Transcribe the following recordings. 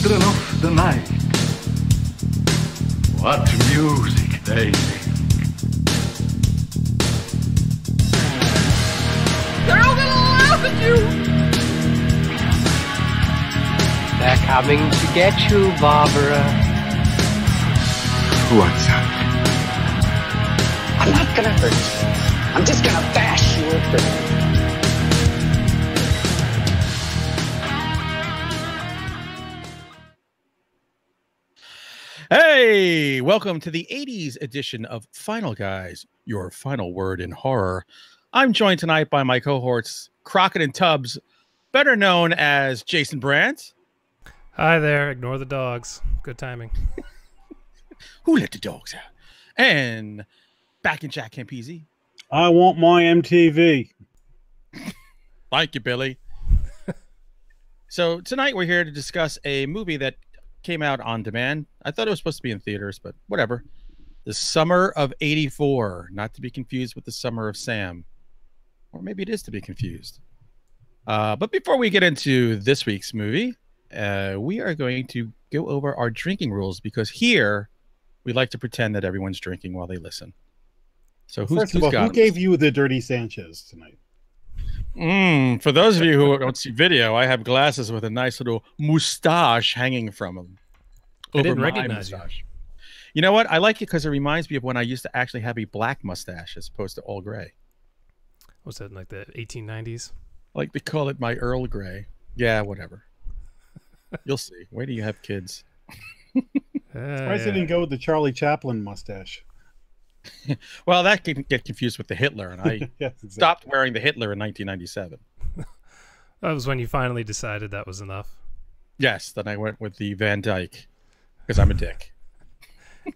children of the night. What music they make. They're all gonna laugh at you! They're coming to get you, Barbara. What's up? I'm not gonna hurt you. I'm just gonna bash you a bit. Hey, welcome to the 80s edition of Final Guys, your final word in horror. I'm joined tonight by my cohorts, Crockett and Tubbs, better known as Jason Brant. Hi there, ignore the dogs. Good timing. Who let the dogs out? And back in Jack Campisi. I want my MTV. Thank you, Billy. So tonight we're here to discuss a movie that came out on demand. I thought it was supposed to be in theaters, but whatever. The Summer of '84, not to be confused with the Summer of Sam. Or maybe it is to be confused. But before we get into this week's movie, we are going to go over our drinking rules, because here we like to pretend that everyone's drinking while they listen. So First of all, who gave you the Dirty Sanchez tonight? For those of you who don't see video, I have glasses with a nice little mustache hanging from them. I didn't recognize you. You know what? I like it because it reminds me of when I used to actually have a black mustache as opposed to all gray. Was that in like the 1890s? Like they call it my Earl Grey. Yeah, whatever. You'll see. Wait till you have kids. Surprised they didn't go with the Charlie Chaplin mustache. Well, that can get confused with the Hitler, and I Yes, exactly. stopped wearing the Hitler in 1997. That was when you finally decided that was enough. Yes, then I went with the Van Dyke because I'm a dick.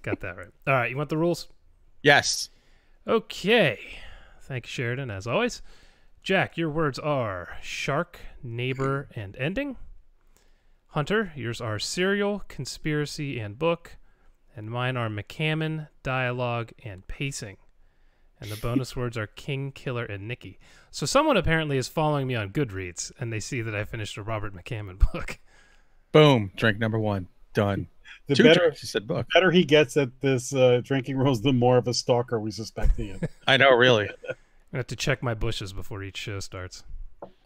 Got that right. All right, you want the rules? Yes. Okay. Thank you, Sheridan, as always. Jack, your words are shark, neighbor, and ending. Hunter, yours are serial, conspiracy, and book. And mine are McCammon, dialogue, and pacing. And the bonus words are King, Killer, and Nikki. So someone apparently is following me on Goodreads, and they see that I finished a Robert McCammon book. Boom. Drink number one. Done. The Two better, drinks, you said book. better he gets at this drinking rules, the more of a stalker we suspect he is. I know, really. I have to check my bushes before each show starts.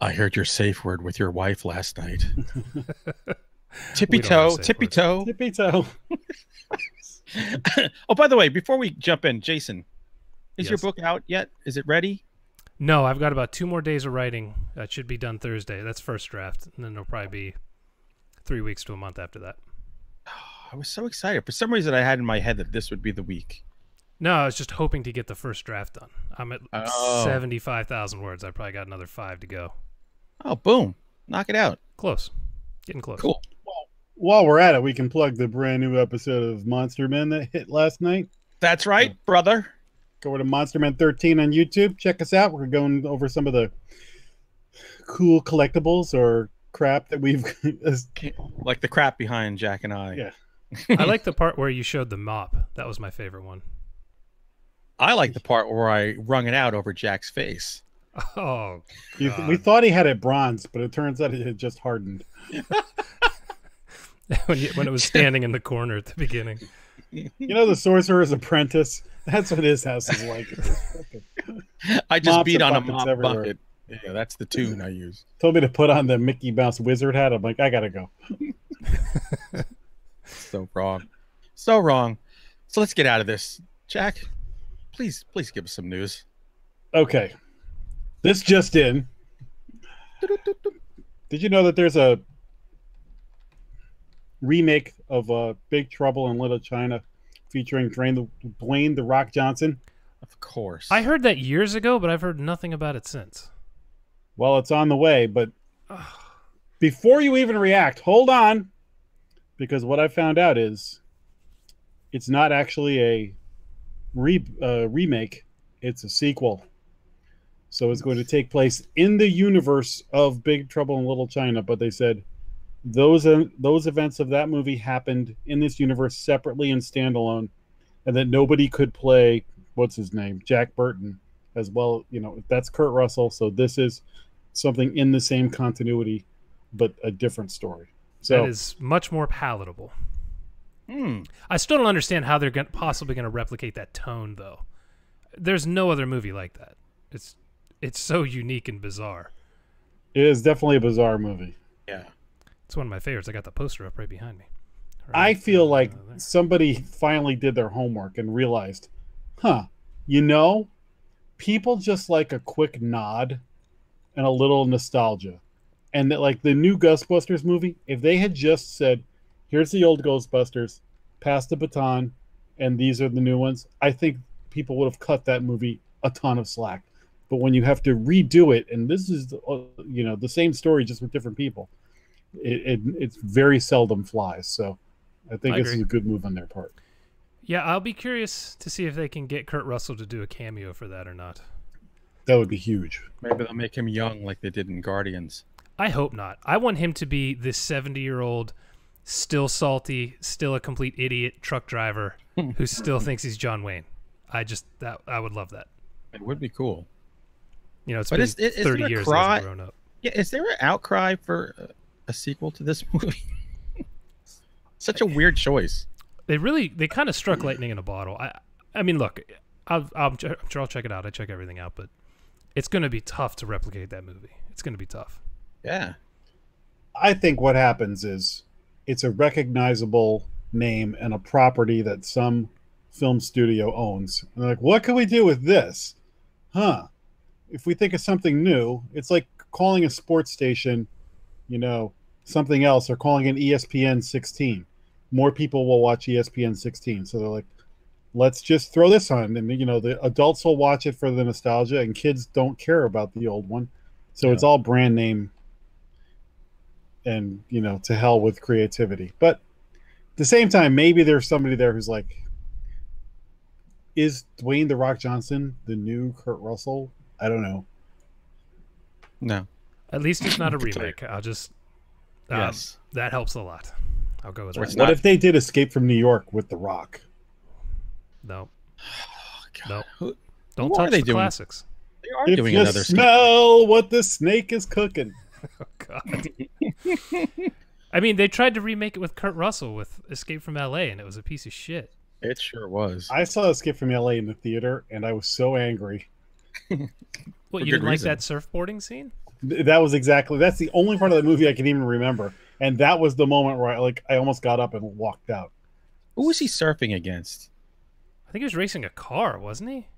I heard your safe word with your wife last night. Tippy We don't have toe, safe tippy words. toe. Tippy toe. Oh, by the way, before we jump in, Jason, is your Yes. book out yet? Is it ready? No, I've got about 2 more days of writing. It should be done Thursday. That's first draft. And then it'll probably be 3 weeks to a month after that. I was so excited. For some reason, I had in my head that this would be the week. No, I was just hoping to get the first draft done. I'm at Oh. 75,000 words. I probably got another 5 to go. Oh, boom. Knock it out. Close. Getting close. Cool. While we're at it, we can plug the brand new episode of Monster Men that hit last night. That's right, brother. Go over to Monster Men 13 on YouTube. Check us out. We're going over some of the cool collectibles or crap that we've... Like the crap behind Jack and I. Yeah. I like the part where you showed the mop. That was my favorite one. I like the part where I wrung it out over Jack's face. Oh, we God. thought he had it bronzed, but it turns out it had just hardened. when it was standing in the corner at the beginning. You know the Sorcerer's Apprentice? That's what his house is like. I just Mops beat and on a buckets mop everywhere. bucket. Yeah, that's the tune I use. Told me to put on the Mickey Mouse wizard hat. I'm like, I gotta go. So wrong. So wrong. So let's get out of this. Jack, please give us some news. Okay. This just in. Did you know that there's a remake of Big Trouble in Little China featuring Dwayne The Rock Johnson? Of course. I heard that years ago, but I've heard nothing about it since. Well, it's on the way, but before you even react, hold on. Because what I found out is it's not actually a remake, it's a sequel. So it's going to take place in the universe of Big Trouble in Little China, but they said those events of that movie happened in this universe separately and standalone, and that nobody could play what's his name, Jack Burton, as well. You know, that's Kurt Russell. So this is something in the same continuity, but a different story. So that is much more palatable. Hmm. I still don't understand how they're possibly going to replicate that tone, though. There's no other movie like that. It's so unique and bizarre. it is definitely a bizarre movie. Yeah. It's one of my favorites. I got the poster up right behind me. I feel like there. somebody finally did their homework and realized, people just like a quick nod and a little nostalgia. And that, like, the new Ghostbusters movie, if they had just said, here's the old Ghostbusters, pass the baton, and these are the new ones, I think people would have cut that movie a ton of slack. But when you have to redo it, and this is, the same story just with different people, it's very seldom flies. So I think this is a good move on their part. Yeah, I'll be curious to see if they can get Kurt Russell to do a cameo for that or not. That would be huge. Maybe they'll make him young like they did in Guardians. I hope not. I want him to be this 70-year-old, still salty, still a complete idiot truck driver who still thinks he's John Wayne. I would love that. It would be cool. It's But been is 30 there a years cry? he's grown up. Yeah, is there an outcry for a sequel to this movie? Such a weird choice. They kind of struck lightning in a bottle. I mean, look, I'm sure I'll check it out. I check everything out, but it's going to be tough to replicate that movie. It's going to be tough. Yeah. I think what happens is it's a recognizable name and a property that some film studio owns. And they're like, what can we do with this? If we think of something new, it's like calling a sports station, something else, or calling an ESPN 16. More people will watch ESPN 16. So they're like, let's just throw this on. And, the adults will watch it for the nostalgia, and kids don't care about the old one. So It's all brand name and, to hell with creativity. But at the same time, maybe there's somebody there who's like, is Dwayne "The Rock" Johnson the new Kurt Russell? I don't know. No. At least it's not a remake. I'll just... Yes. That helps a lot. I'll go with that. What if they did Escape from New York with The Rock? No. Oh, No. Who Don't are touch they the doing? classics. They are If doing you another smell what the snake is cooking. Oh, God. I mean, they tried to remake it with Kurt Russell with Escape from L.A., and it was a piece of shit. It sure was. I saw Escape from LA in the theater, and I was so angry. What, For you good didn't like reason. that surfboarding scene? That's the only part of the movie I can even remember. And that was the moment where I almost got up and walked out. Who was he surfing against? I think he was racing a car, wasn't he?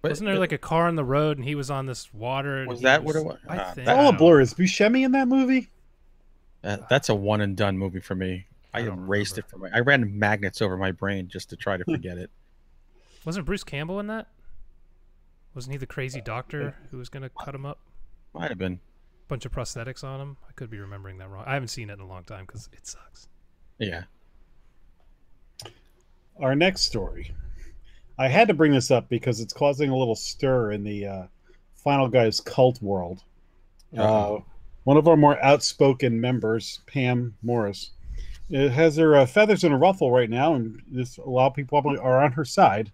But- Wasn't there like a car on the road, and he was on this water? And Was he that what it was? I Ah, think. that- All a blur. Is Buscemi in that movie? That's a one and done movie for me. I don't erased remember. it from I ran magnets over my brain just to try to forget it. Wasn't Bruce Campbell in that? Wasn't he the crazy doctor who was going to cut him up? Might have been. Bunch of prosthetics on him. I could be remembering that wrong. I haven't seen it in a long time because it sucks. Yeah. Our next story. I had to bring this up because it's causing a little stir in the Final Guys cult world. One of our more outspoken members, Pam Morris, has her feathers in a ruffle right now, and a lot of people probably are on her side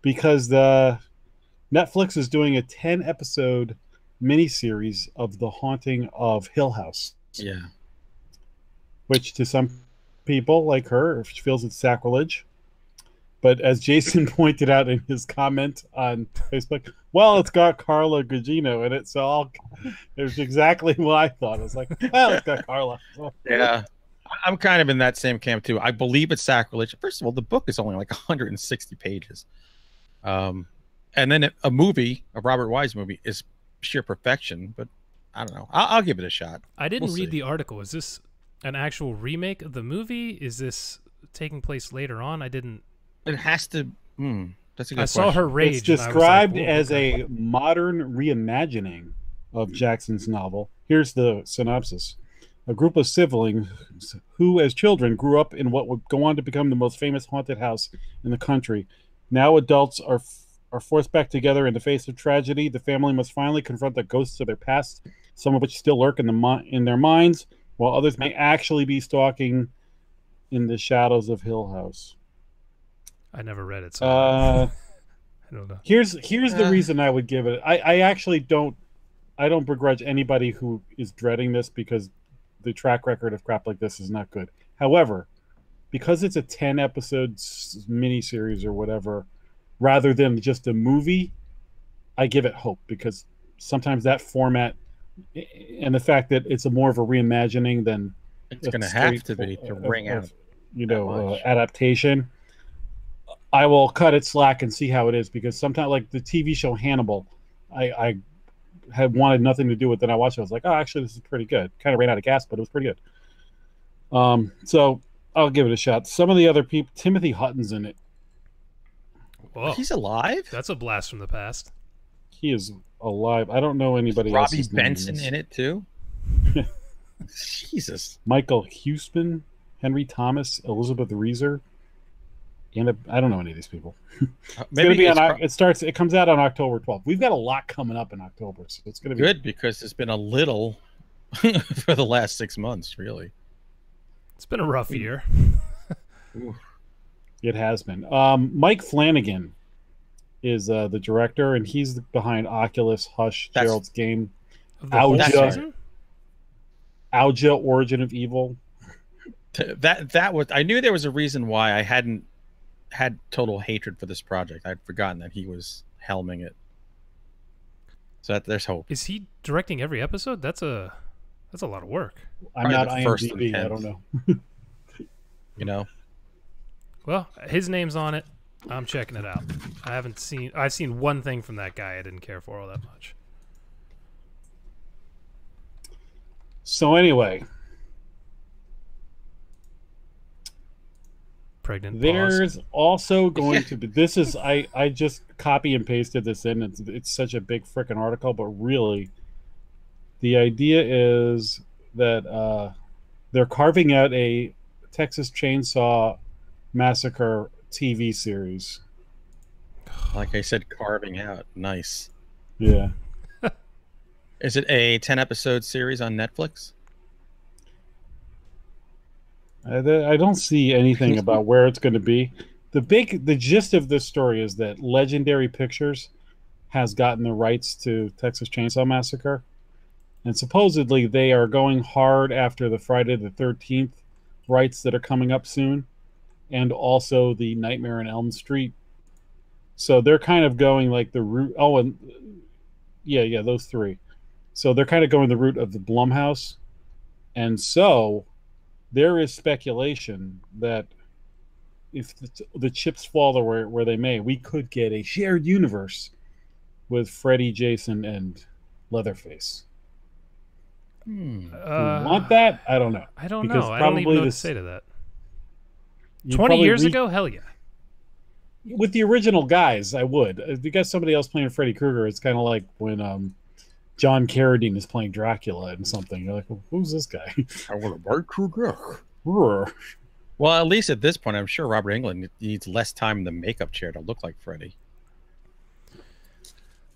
because Netflix is doing a 10-episode miniseries of The Haunting of Hill House. Yeah. Which to some people like her feels it's sacrilege. But as Jason pointed out in his comment on Facebook, well, it's got Carla Gugino in it, so it was exactly what I thought. I was like, well, it's got Carla. Yeah. I'm kind of in that same camp too. I believe it's sacrilege. First of all, the book is only like 160 pages. And then a Robert Wise movie, is sheer perfection, but I don't know. I'll give it a shot. I didn't We'll read see. the article. Is this an actual remake of the movie? Is this taking place later on? I didn't. It has to. That's a good I saw her question. rage. It's and I was like, described "Whoa, as okay." a modern reimagining of Jackson's novel. Here's the synopsis. A group of siblings who, as children, grew up in what would go on to become the most famous haunted house in the country. Now adults are forced back together in the face of tragedy. The family must finally confront the ghosts of their past, some of which still lurk in their minds, while others may actually be stalking in the shadows of Hill House. I never read it, so I don't know. Here's the reason I would give it. I actually don't begrudge anybody who is dreading this because the track record of crap like this is not good. However, because it's a 10 episode miniseries or whatever, rather than just a movie, I give it hope, because sometimes that format and the fact that it's more of a reimagining than it's going to have to be to ring out, adaptation. I will cut it slack and see how it is, because sometimes, like the TV show Hannibal, I had wanted nothing to do with it. I watched it. I was like, oh, actually, this is pretty good. Kind of ran out of gas, but it was pretty good. So I'll give it a shot. Some of the other people, Timothy Hutton's in it. Whoa. He's alive? That's a blast from the past. He is alive. I don't know anybody else. Robbie Benson in it too? Jesus. Michael Huesman, Henry Thomas, Elizabeth Reeser. And I don't know any of these people. Maybe it comes out on October 12th. We've got a lot coming up in October, so it's going to be good, because it's been a little for the last 6 months, really. It's been a rough year. It has been. Mike Flanagan is the director, and he's behind Oculus, Hush, Gerald's Game, Ouija, Origin of Evil. That was, I knew there was a reason why I hadn't had total hatred for this project. I'd forgotten that he was helming it. So there's hope. Is he directing every episode? That's a lot of work. I'm not IMDb. I don't know. You know. Well, his name's on it. I'm checking it out. I've seen one thing from that guy I didn't care for all that much. So anyway, pregnant. There's also going to be, this is, I just copy and pasted this in. It's such a big freaking article, but really the idea is that they're carving out a Texas Chainsaw Massacre TV series. Like I said, carving out. Nice. Yeah. Is it a 10-episode series on Netflix? I don't see anything about where it's going to be. The gist of this story is that Legendary Pictures has gotten the rights to Texas Chainsaw Massacre, and supposedly they are going hard after the Friday the 13th rights that are coming up soon, and also the Nightmare on Elm Street. So they're kind of going like the route. Oh, and yeah, those three. So they're kind of going the route of the Blumhouse, and so there is speculation that if the chips fall where they may, we could get a shared universe with Freddy, Jason, and Leatherface. You want that? I don't know. I don't know. I don't even know what to say to that. 20 years ago? Hell yeah. With the original guys, I would. If you got somebody else playing Freddy Krueger, it's kind of like when John Carradine is playing Dracula and something. You're like, well, who's this guy? I want to work Krueger. Well, at least at this point, I'm sure Robert Englund needs less time in the makeup chair to look like Freddy.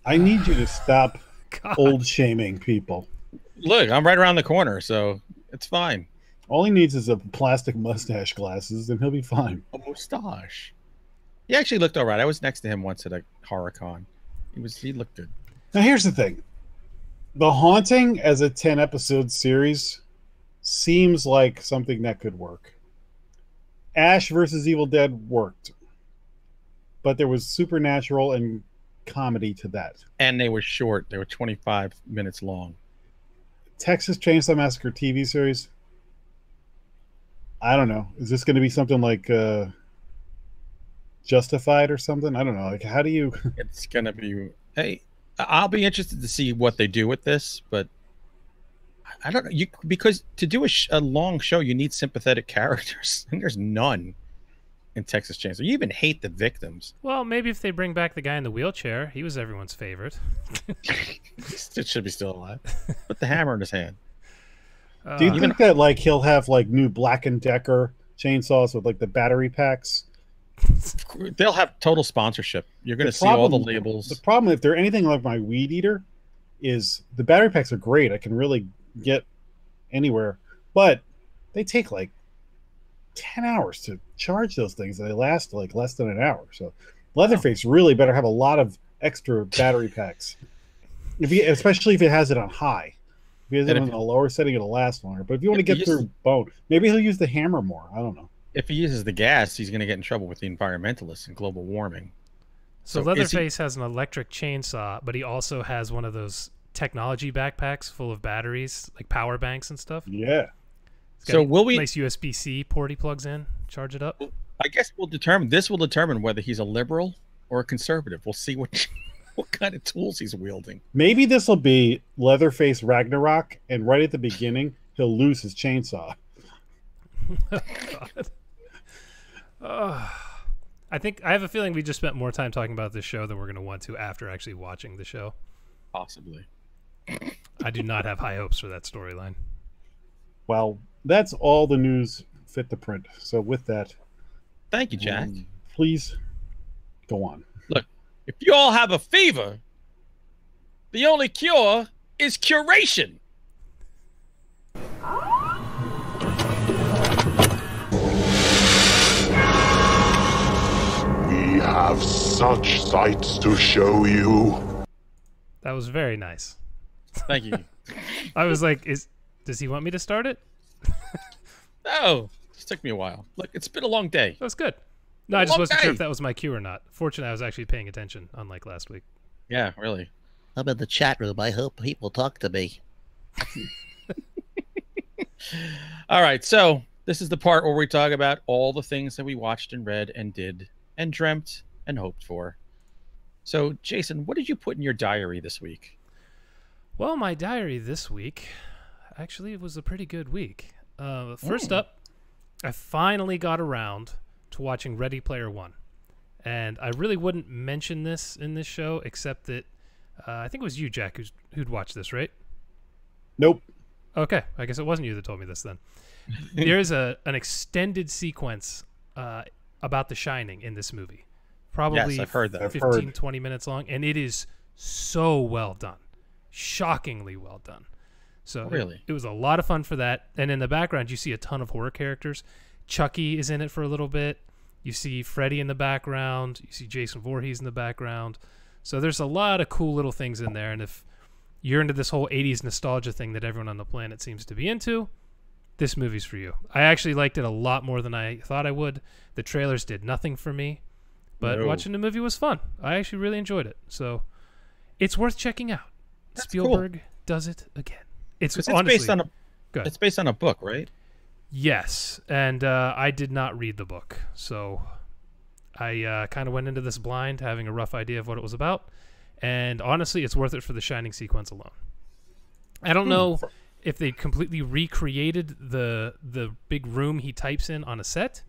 I need you to stop old shaming people. Look, I'm right around the corner, so it's fine. All he needs is a plastic mustache glasses, and he'll be fine. A mustache. He actually looked all right. I was next to him once at a horror con. He looked good. Now, here's the thing. The Haunting as a 10-episode series seems like something that could work. Ash versus Evil Dead worked. But there was supernatural and comedy to that. And they were short. They were 25 minutes long. Texas Chainsaw Massacre TV series, I don't know. Is this going to be something like Justified or something? I don't know. Like, how do you... It's going to be... Hey, I'll be interested to see what they do with this, but I don't know. Because to do a long show, you need sympathetic characters, and there's none in Texas Chainsaw. You even hate the victims. Well, maybe if they bring back the guy in the wheelchair, he was everyone's favorite. It should be still alive. Put the hammer in his hand. Do you think that like he'll have like new Black & Decker chainsaws with like the battery packs? They'll have total sponsorship. You're going to see all the labels. The problem, if they're anything like my Weed Eater, is the battery packs are great. I can really get anywhere, but they take like 10 hours to charge those things, and they last like less than an hour. So Leatherface really better have a lot of extra battery packs, especially if it has it on high. If he has it on the lower setting, it'll last longer. But if you want to get through bone, maybe he'll use the hammer more. I don't know. If he uses the gas, he's going to get in trouble with the environmentalists and global warming. So Leatherface has an electric chainsaw, but he also has one of those technology backpacks full of batteries, like power banks and stuff. Yeah. So will we? Nice USB-C port he plugs in, charge it up. I guess we'll determine. This will determine whether he's a liberal or a conservative. We'll see what kind of tools he's wielding. Maybe this will be Leatherface Ragnarok, and right at the beginning, he'll lose his chainsaw. God. I have a feeling we just spent more time talking about this show than we're going to want to after actually watching the show. Possibly. I do not have high hopes for that storyline. Well, that's all the news fit to print. So with that, thank you, Jack. Please go on. Look, if you all have a fever, the only cure is curation. We have such sights to show you. That was very nice. Thank you. I was like, does he want me to start it? No, it took me a while. Look, it's been a long day. That was good. No, I just wasn't sure if that was my cue or not. Fortunately, I was actually paying attention, unlike last week. Yeah, really. I'm in the chat room. I hope people talk to me. All right, so this is the part where we talk about all the things that we watched and read and did and dreamt and hoped for. So, Jason, what did you put in your diary this week? Well, my diary this week, actually, it was a pretty good week. First up, I finally got around to watching Ready Player One. And I really wouldn't mention this in this show, except that I think it was you, Jack, who'd watched this, right? Nope. Okay, I guess it wasn't you that told me this then. There's an extended sequence about The Shining in this movie. Probably yes, I've heard that. 15, 20 minutes long, and it is so well done. Shockingly well done. So really, it was a lot of fun for that. And in the background, you see a ton of horror characters. Chucky is in it for a little bit. You see Freddy in the background. You see Jason Voorhees in the background. So there's a lot of cool little things in there. And if you're into this whole 80s nostalgia thing that everyone on the planet seems to be into, this movie's for you. I actually liked it a lot more than I thought I would. The trailers did nothing for me, but watching the movie was fun. I actually really enjoyed it. So it's worth checking out. That's Spielberg cool. Does it again. It's honestly, it's based on a book, right? Yes, and I did not read the book, so I kind of went into this blind, having a rough idea of what it was about, and honestly, it's worth it for the Shining sequence alone. I don't know if they completely recreated the big room he types in on a set,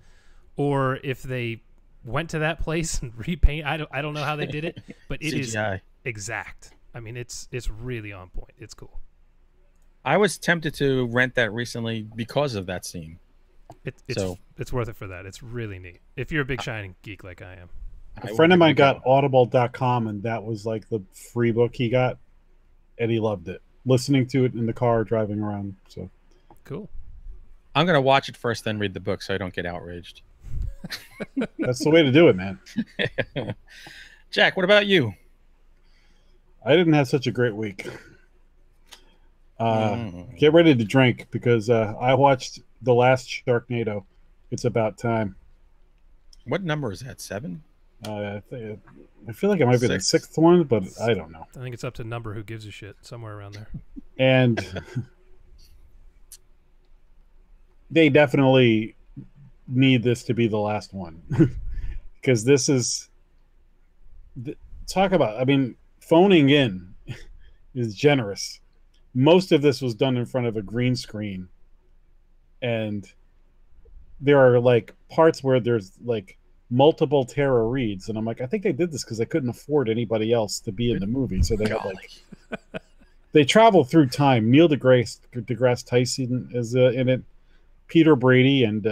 or if they went to that place and repaint. I don't know how they did it, but it CGI. is exact. I mean, it's really on point. It's cool. I was tempted to rent that recently because of that scene. It's worth it for that. It's really neat. If you're a big Shining geek like I am. A friend of mine got audible.com, and that was like the free book he got, and he loved it. Listening to it in the car, driving around. So cool. I'm going to watch it first, then read the book so I don't get outraged. That's the way to do it, man. Jack, what about you? I didn't have such a great week. Get ready to drink because I watched the last Sharknado. It's about time. What number is that? 7? I feel like it might be the 6th one, but I don't know. I think it's up to number who gives a shit, somewhere around there. And they definitely need this to be the last one because this is talk about. I mean, phoning in is generous. Most of this was done in front of a green screen, and there are like parts where there's like multiple Tara Reeds, and I'm like, I think they did this because they couldn't afford anybody else to be in the movie, so they had like they travel through time. Neil deGrasse Tyson is in it. Peter Brady and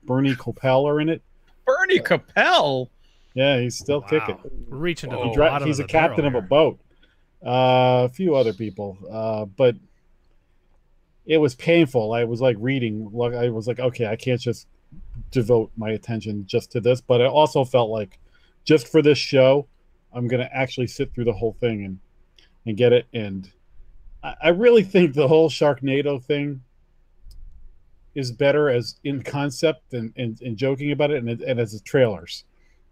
Bernie Kopell are in it. Bernie Kopell? Yeah, he's still kicking. We're reaching to the bottom he's of a the captain of barrel a boat. A few other people, but it was painful. I was like reading. I was like, okay, I can't just devote my attention just to this. But I also felt like, just for this show, I'm gonna actually sit through the whole thing and get it. And I really think the whole Sharknado thing is better as in concept and joking about it and as the trailers.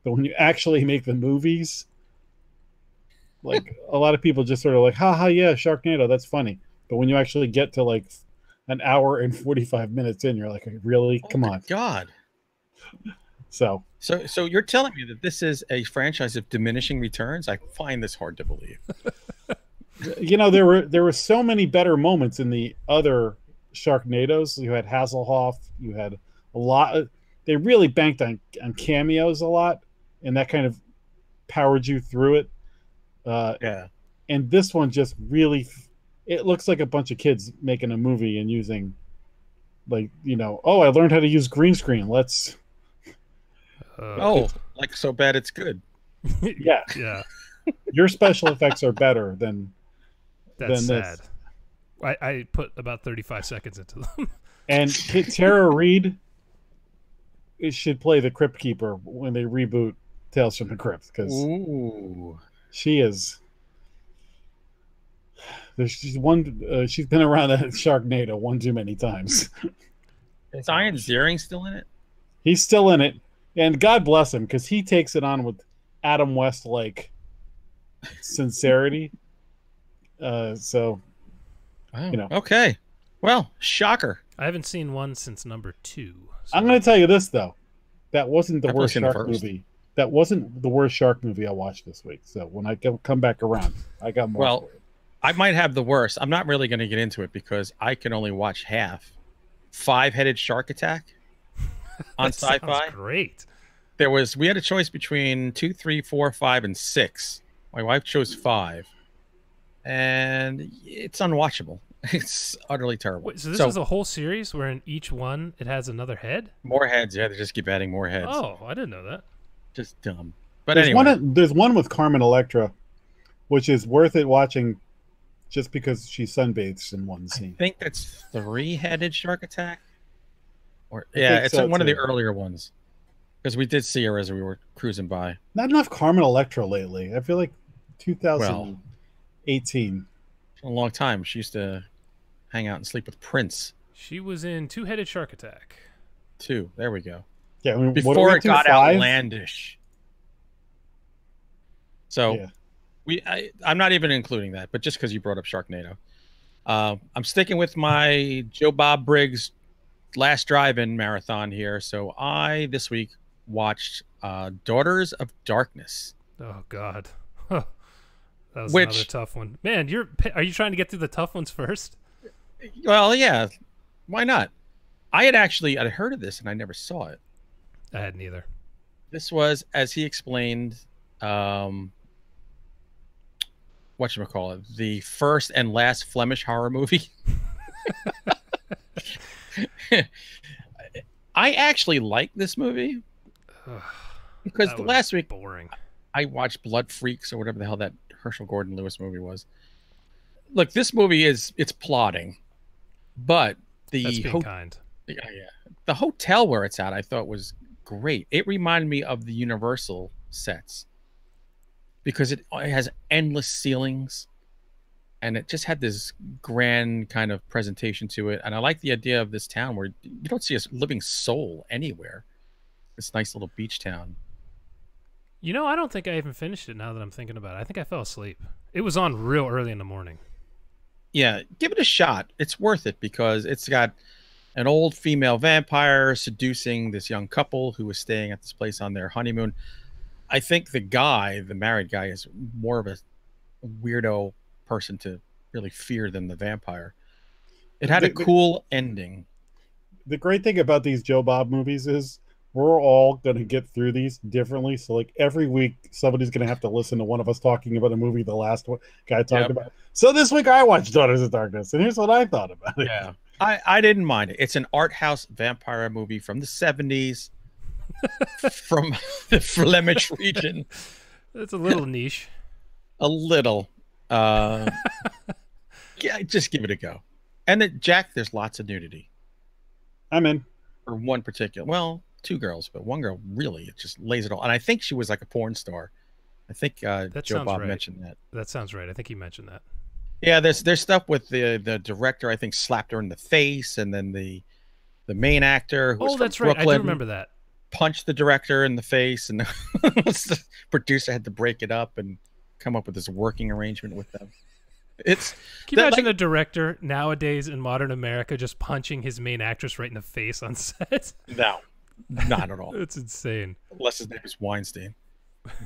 But when you actually make the movies, like a lot of people just sort of like, ha, yeah, Sharknado, that's funny. But when you actually get to like an hour and 45 minutes in, you're like, really? Come on. God. So you're telling me that this is a franchise of diminishing returns? I find this hard to believe. You know, there were so many better moments in the other Sharknadoes. You had Hasselhoff. You had a lot. They really banked on cameos a lot, and that kind of powered you through it. Yeah. And this one just really, it looks like a bunch of kids making a movie and using, like, you know, oh, I learned how to use green screen. Let's. Like so bad it's good. Yeah. Yeah. Your special effects are better than. That's than sad. This. I put about 35 seconds into them. And Tara Reid should play the Crypt Keeper when they reboot Tales from the Crypt, because she is. She's been around that Sharknado one too many times. Is Ian Ziering still in it? He's still in it, and God bless him, because he takes it on with Adam West like sincerity. So, you know. Okay. Well, shocker. I haven't seen one since number 2. So. I'm going to tell you this though, that wasn't the I've worst seen the shark first. movie. That wasn't the worst shark movie I watched this week. So when I come back around, I got more. Well, I might have the worst. I'm not really going to get into it because I can only watch half. 5-headed shark attack on Sci-Fi. Great. We had a choice between 2, 3, 4, 5, and 6. My wife chose 5, and it's unwatchable. It's utterly terrible. Wait, so this is a whole series where in each one it has another head? More heads, yeah. They just keep adding more heads. Oh, I didn't know that. Just dumb. But there's anyway, there's one with Carmen Electra, which is worth it watching, just because she sunbathes in one scene. I think that's 3-headed shark attack. Or I yeah, think it's so, one of the too. earlier ones because we did see her as we were cruising by. Not enough Carmen Electra lately. I feel like 2018. A long time. She used to hang out and sleep with Prince. She was in 2-Headed Shark Attack. 2. There we go. Yeah, I mean, before it got 5? outlandish. So yeah. I'm not even including that, but just because you brought up Sharknado. I'm sticking with my Joe Bob Briggs last drive-in marathon here. So I this week watched Daughters of Darkness. Oh God. That was another tough one. Man, are you trying to get through the tough ones first? Well, yeah. Why not? I had heard of this and I never saw it. I hadn't either. This was, as he explained, whatchamacallit, the first and last Flemish horror movie. I actually like this movie because last week boring. I watched Blood Freaks or whatever the hell that Herschel Gordon Lewis movie was. Look, this movie it's plotting, but That's being kind. Yeah, the hotel where it's at I thought was great. It reminded me of the Universal sets because it has endless ceilings and it just had this grand kind of presentation to it. And I like the idea of this town where you don't see a living soul anywhere. This nice little beach town. You know, I don't think I even finished it now that I'm thinking about it. I think I fell asleep. It was on real early in the morning. Yeah, give it a shot. It's worth it because it's got an old female vampire seducing this young couple who was staying at this place on their honeymoon. I think the married guy, is more of a weirdo person to really fear than the vampire. It had a cool ending. The great thing about these Joe Bob movies is we're all going to get through these differently. So like every week, somebody's going to have to listen to one of us talking about a movie the last guy talked about. So this week I watched Daughters of Darkness, and here's what I thought about it. Yeah, I didn't mind it. It's an art house vampire movie from the 70s from the Flemish region. It's a little niche. A little. Yeah, just give it a go. And Jack, there's lots of nudity. I'm in. Or one particular. Well, 2 girls, but one girl really it just lays it all. And I think she was like a porn star. I think Joe Bob mentioned that. That sounds right. I think he mentioned that. Yeah, there's stuff with the director. I think slapped her in the face, and then the main actor who was Oh, from that's right. I do Brooklyn remember that. punched the director in the face, and the producer had to break it up and come up with this working arrangement with them. It's Can you imagine a director nowadays in modern America just punching his main actress right in the face on set? no, not at all. It's insane. Unless his name is Weinstein.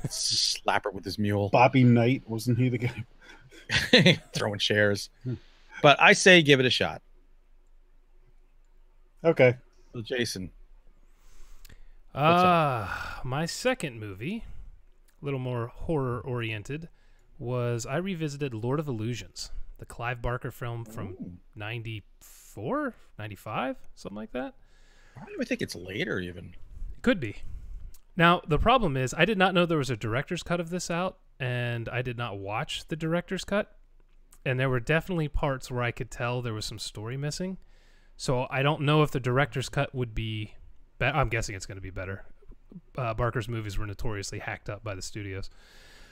Slap her with his mule. Bobby Knight, wasn't he the guy? Throwing chairs. But I say give it a shot. Okay. So Jason. My second movie, a little more horror oriented, was I revisited Lord of Illusions, the Clive Barker film from 94, 95, something like that. I don't even think it's later even. It could be. Now, the problem is I did not know there was a director's cut of this out, and I did not watch the director's cut. And there were definitely parts where I could tell there was some story missing. So I don't know if the director's cut would be better. I'm guessing it's going to be better. Barker's movies were notoriously hacked up by the studios.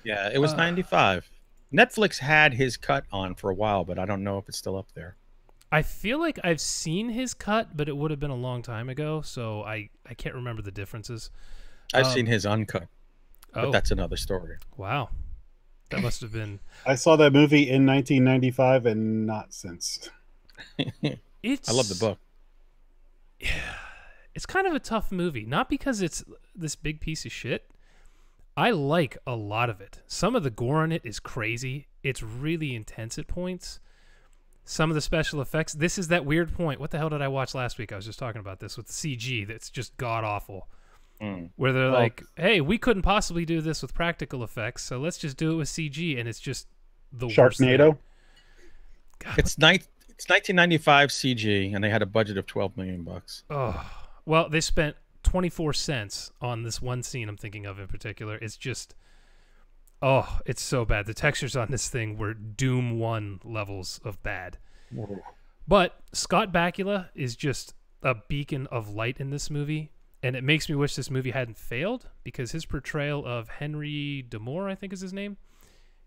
Yeah, it was 95. Netflix had his cut on for a while, but I don't know if it's still up there. I feel like I've seen his cut, but it would have been a long time ago, so I can't remember the differences. I've seen his uncut, but that's another story. Wow. That must have been... I saw that movie in 1995 and not since. I love the book. It's kind of a tough movie, not because it's this big piece of shit. I like a lot of it. Some of the gore in it is crazy. It's really intense at points. Some of the special effects. This is that weird point. What the hell did I watch last week? I was just talking about this with CG. That's just god awful. Where they're like, "Hey, we couldn't possibly do this with practical effects, so let's just do it with CG," and it's just the Sharknado. God, It's 1995 CG, and they had a budget of $12 million. Oh, well, they spent 24 cents on this one scene I'm thinking of in particular. It's just, it's so bad. The textures on this thing were Doom 1 levels of bad. Whoa. But Scott Bakula is just a beacon of light in this movie, and it makes me wish this movie hadn't failed, because his portrayal of Henry D'Amour, I think is his name.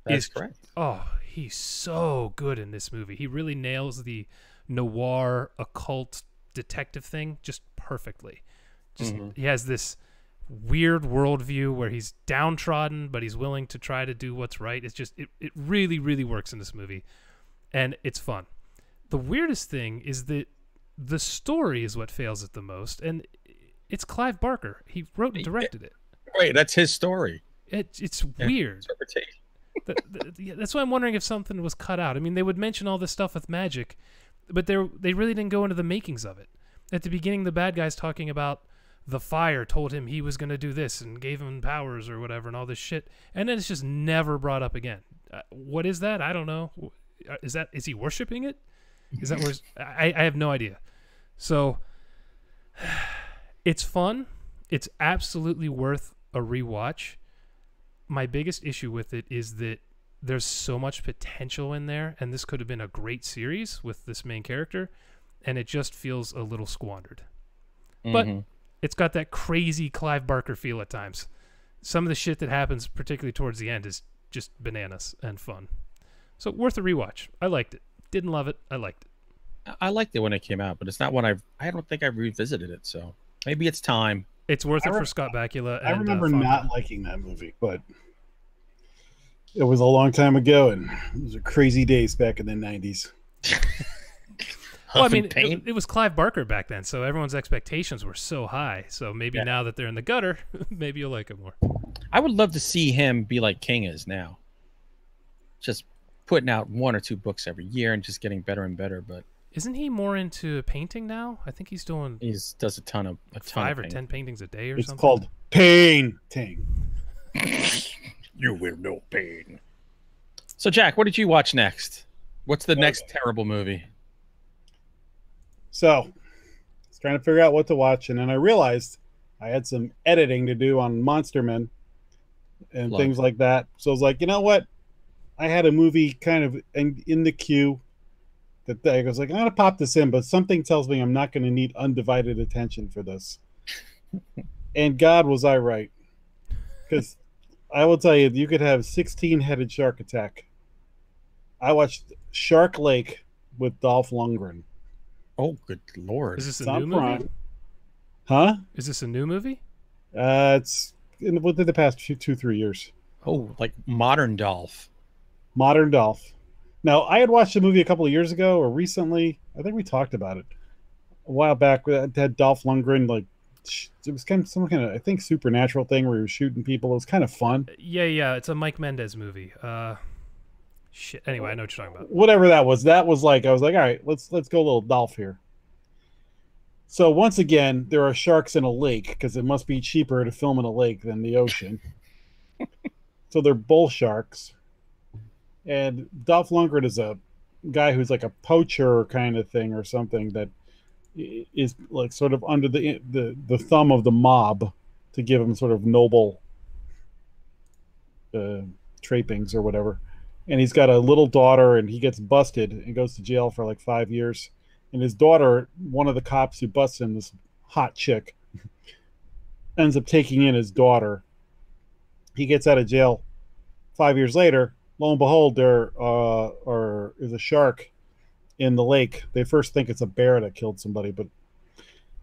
That's correct. Oh, he's so good in this movie. He really nails the noir, occult, detective thing just perfectly. He has this weird worldview where he's downtrodden, but he's willing to try to do what's right. It's just, it really, really works in this movie, and it's fun. The weirdest thing is that the story is what fails it the most, and it's Clive Barker. He wrote and directed it. Wait, that's his story. It's weird. That's why I'm wondering if something was cut out. I mean, they would mention all this stuff with magic, but they really didn't go into the makings of it. At the beginning, the bad guy's talking about the fire told him he was going to do this and gave him powers or whatever and all this shit, and then it's just never brought up again. What is that? I don't know. Is he worshiping it? Is that where? I have no idea. So it's fun. It's absolutely worth a rewatch. My biggest issue with it is that there's so much potential in there, and this could have been a great series with this main character, and it just feels a little squandered. But it's got that crazy Clive Barker feel at times. Some of the shit that happens, particularly towards the end, is just bananas and fun. So worth a rewatch. I liked it. Didn't love it. I liked it. I liked it when it came out, but it's not one I don't think I've revisited it, so maybe it's time. It's worth it for Scott Bakula. I remember not liking that movie, but it was a long time ago, and those are crazy days back in the 90s. Well, I mean, it was Clive Barker back then, so everyone's expectations were so high. So maybe now that they're in the gutter, maybe you'll like it more. I would love to see him be like King is now. Just putting out 1 or 2 books every year and just getting better and better. But isn't he more into painting now? I think he's doing. He does a ton of 5 or 10 paintings a day or something. It's called painting. You will know pain. So, Jack, what did you watch next? What's the next terrible movie? So, I was trying to figure out what to watch, and then I realized I had some editing to do on Monster Men and things like that. So I was like, you know what? I had a movie kind of in the queue that I was like, I'm going to pop this in, but something tells me I'm not going to need undivided attention for this. And God, was I right. Because I will tell you, you could have 16-headed shark attack. I watched Shark Lake with Dolph Lundgren. Oh, good lord! Is this It's a on new movie? Prime. Huh? Is this a new movie? It's within the past 2-3 years. Oh, like modern Dolph. Modern Dolph. Now, I had watched a movie a couple of years ago or recently. I think we talked about it a while back. That had Dolph Lundgren. Like, it was kind of some kind of, I think, supernatural thing where he was shooting people. It was kind of fun. Yeah. It's a Mike Mendez movie. Shit. Anyway, I know what you're talking about. Whatever that was like I was like, all right, let's go a little Dolph here. So once again, there are sharks in a lake because it must be cheaper to film in a lake than the ocean. So they're bull sharks. And Dolph Lundgren is a guy who's like a poacher kind of thing or something that is like sort of under the thumb of the mob to give him sort of noble trappings or whatever. And he's got a little daughter, and he gets busted and goes to jail for like 5 years. And his daughter, one of the cops who busts him, this hot chick, ends up taking in his daughter. He gets out of jail 5 years later. Lo and behold, there is a shark in the lake. They first think it's a bear that killed somebody, but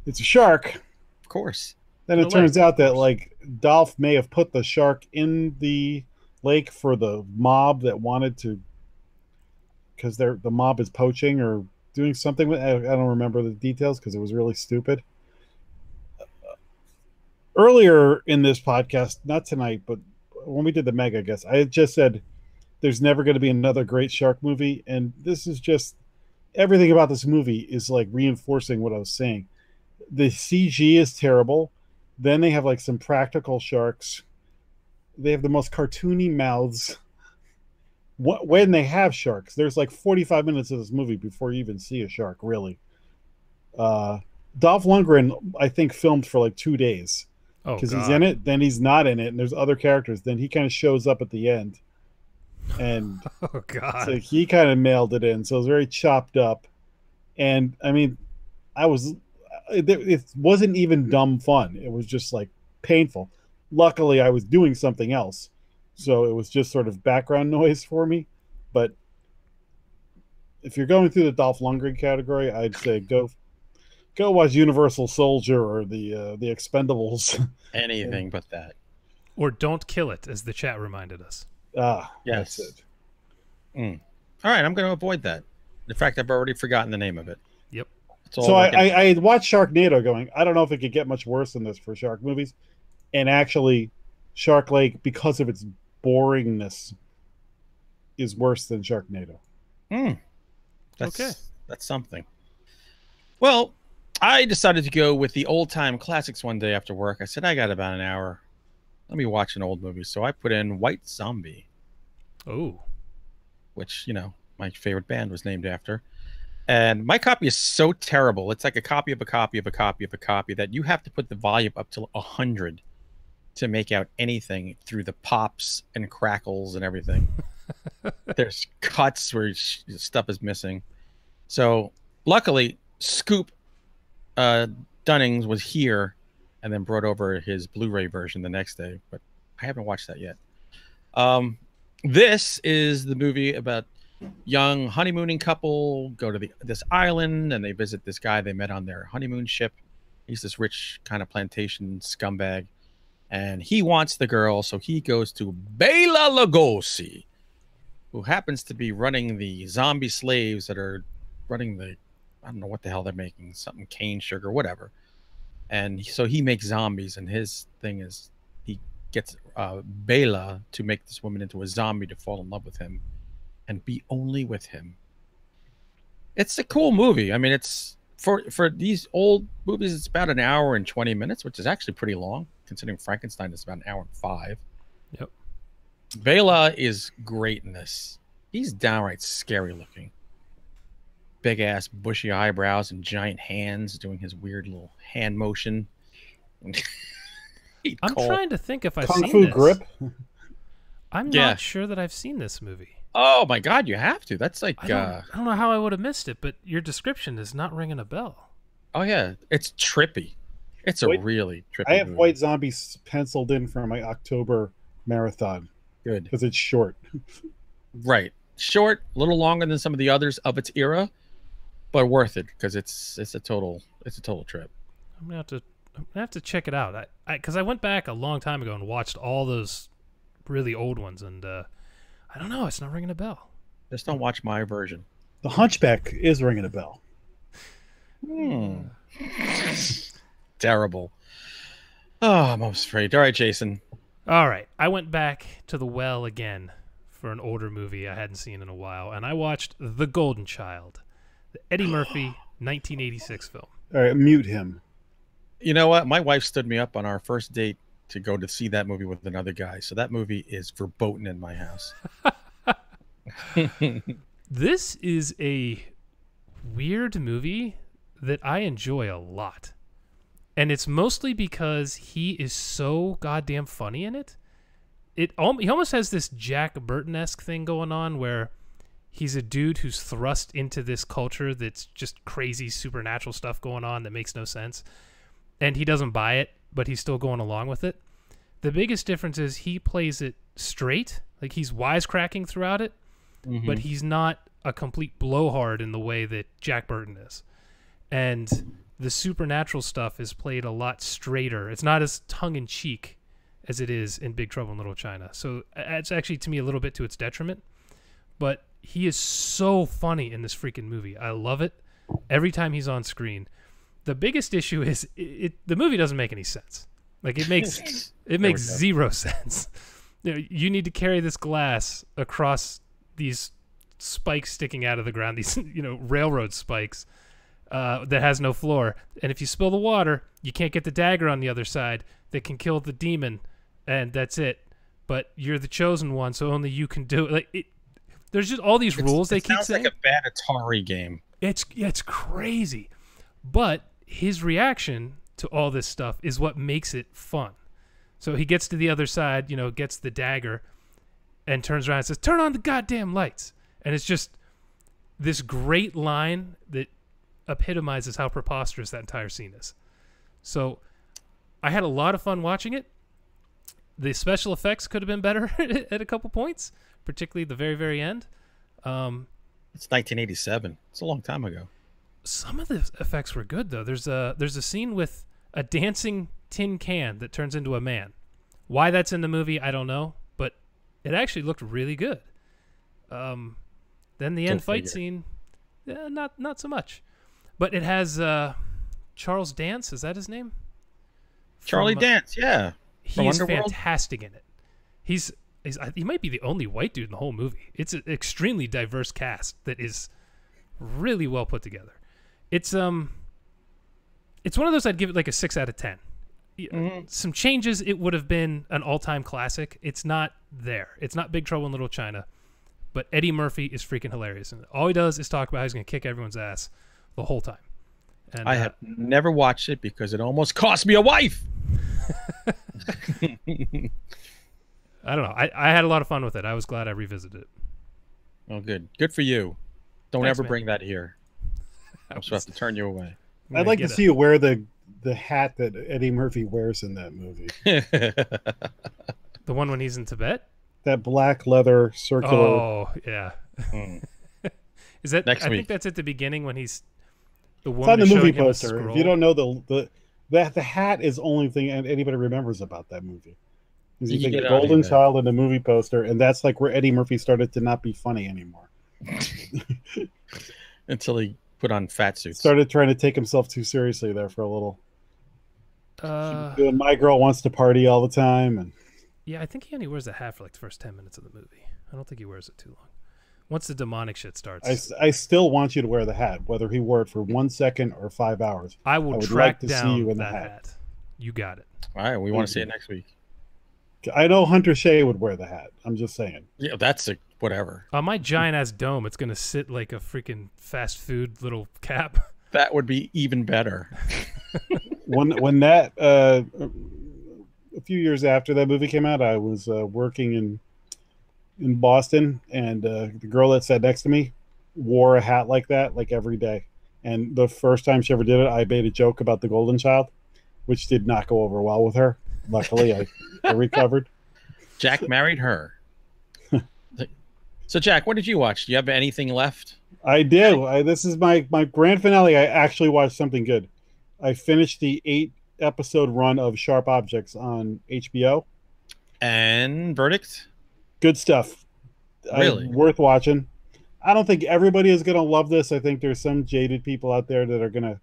it's a shark. Of course. Then it turns out that like Dolph may have put the shark in the lake for the mob that wanted to, because the mob is poaching or doing something with. I don't remember the details because it was really stupid. Earlier in this podcast, not tonight, but when we did the Mega guess, I had just said there's never going to be another great shark movie, and this is just everything about this movie is like reinforcing what I was saying. The CG is terrible. Then they have like some practical sharks. They have the most cartoony mouths. When they have sharks, there's like 45 minutes of this movie before you even see a shark, really. Dolph Lundgren, I think, filmed for like 2 days. Because he's in it, then he's not in it, and there's other characters. Then he kind of shows up at the end. And oh god, so he kind of mailed it in. So it was very chopped up. And I mean, it wasn't even dumb fun. It was just like painful. Luckily, I was doing something else, so it was just sort of background noise for me. But if you're going through the Dolph Lundgren category, I'd say go watch Universal Soldier or the Expendables. Anything but that. Or Don't Kill It, as the chat reminded us. Yes. That's it. All right, I'm going to avoid that. In fact, I've already forgotten the name of it. Yep. So I watched Sharknado going, I don't know if it could get much worse than this for shark movies. And actually, Shark Lake, because of its boringness, is worse than Sharknado. That's something. Well, I decided to go with the old-time classics one day after work. I said, I got about an hour. Let me watch an old movie. So I put in White Zombie. Oh. Which, my favorite band was named after. And my copy is so terrible. It's like a copy of a copy of a copy of a copy that you have to put the volume up to 100 to make out anything through the pops and crackles and everything. There's cuts where stuff is missing. So luckily, Scoop Dunnings was here and then brought over his Blu-ray version the next day, but I haven't watched that yet. This is the movie about young honeymooning couple go to this island and they visit this guy they met on their honeymoon ship. He's this rich kind of plantation scumbag, and he wants the girl, so he goes to Bela Lugosi, who happens to be running the zombie slaves that are running the, I don't know what the hell they're making, something cane sugar, whatever. And so he makes zombies, and his thing is he gets Bela to make this woman into a zombie to fall in love with him and be only with him. It's a cool movie. I mean, it's for these old movies, it's about an hour and 20 minutes, which is actually pretty long, considering Frankenstein is about an hour and 5. Yep. Bela is great in this. He's downright scary looking. Big ass bushy eyebrows and giant hands doing his weird little hand motion. I'm trying to think if I've Kung seen Fu this. Grip. I'm not sure that I've seen this movie. Oh my god, you have to. That's like I don't know how I would have missed it, but your description is not ringing a bell. Oh yeah, it's trippy. It's a really trippy I have movie. White Zombies penciled in for my October marathon. Good. Because it's short. Right. short, a little longer than some of the others of its era, but worth it because it's a total trip. I'm gonna have to check it out. Because I went back a long time ago and watched all those really old ones, and I don't know, it's not ringing a bell. Just don't watch my version. The Hunchback is ringing a bell. Terrible. Oh, I'm almost afraid. All right, Jason. All right, I went back to the well again for an older movie I hadn't seen in a while, and I watched The Golden Child, the Eddie Murphy 1986 film. All right, mute him. You know what? My wife stood me up on our first date to go to see that movie with another guy. So that movie is verboten in my house. This is a weird movie that I enjoy a lot. And it's mostly because he is so goddamn funny in it. He almost has this Jack Burton-esque thing going on where he's a dude who's thrust into this culture that's just crazy supernatural stuff going on that makes no sense. And he doesn't buy it, but he's still going along with it. The biggest difference is he plays it straight. Like, he's wisecracking throughout it, but he's not a complete blowhard in the way that Jack Burton is. And the supernatural stuff is played a lot straighter. It's not as tongue-in-cheek as it is in Big Trouble in Little China. So it's actually, to me, a little bit to its detriment. But he is so funny in this freaking movie. I love it every time he's on screen. The biggest issue is the movie doesn't make any sense. Like, it makes zero sense. You need to carry this glass across these spikes sticking out of the ground, these railroad spikes that has no floor. And if you spill the water, you can't get the dagger on the other side that can kill the demon, and that's it. But you're the chosen one, so only you can do it. Like, there's just all these rules they keep saying. It sounds like a bad Atari game. It's crazy. But his reaction to all this stuff is what makes it fun. So he gets to the other side, gets the dagger, and turns around and says, "Turn on the goddamn lights." And it's just this great line that epitomizes how preposterous that entire scene is. So I had a lot of fun watching it. The special effects could have been better at a couple points, particularly the very, very end. It's 1987. It's a long time ago. Some of the effects were good, though. There's a scene with a dancing tin can that turns into a man. Why that's in the movie, I don't know, but it actually looked really good. Then the end fight scene, not so much. But it has Charles Dance, is that his name? Charlie Dance, yeah. He is fantastic in it. He might be the only white dude in the whole movie. It's an extremely diverse cast that is really well put together. It's one of those I'd give it like a 6 out of 10. Some changes, it would have been an all-time classic. It's not there. It's not Big Trouble in Little China, but Eddie Murphy is freaking hilarious. And all he does is talk about how he's going to kick everyone's ass the whole time. And I have never watched it because it almost cost me a wife. I don't know. I had a lot of fun with it. I was glad I revisited it. Oh, good. Good for you. Don't Thanks, ever man. Bring that here. I'm supposed to turn you away. I'd like to see you wear the hat that Eddie Murphy wears in that movie. The one when he's in Tibet? That black leather circular. Oh, yeah. Is that Next I week. think that's at the beginning when he's the It's woman on the is movie showing him a poster. If scroll. you don't know the hat is the only thing anybody remembers about that movie. Is You you think get the out of Golden here. Child in the movie poster, and that's like where Eddie Murphy started to not be funny anymore. Until he put on fat suits. Started trying to take himself too seriously there for a little. Doing My Girl Wants to Party all the time, and Yeah, I think he only wears a hat for like the first 10 minutes of the movie. I don't think he wears it too long. Once the demonic shit starts, I still want you to wear the hat, whether he wore it for 1 second or 5 hours. I will would track like to down see you in the that hat. hat. You got it. All right, we want to see it next week. I know Hunter Shea would wear the hat. I'm just saying. Yeah, that's a whatever. On my giant ass dome, it's gonna sit like a freaking fast food little cap. That would be even better. When that a few years after that movie came out, I was working in Boston, and the girl that sat next to me wore a hat like that like every day. And the first time she ever did it, I made a joke about the Golden Child, which did not go over well with her. Luckily, I recovered. Jack married her. So, Jack, what did you watch? Do you have anything left? I do. This is my grand finale. I actually watched something good. I finished the 8-episode run of Sharp Objects on HBO. And verdict? Good stuff. Really? Worth watching. I don't think everybody is going to love this. I think there's some jaded people out there that are going to.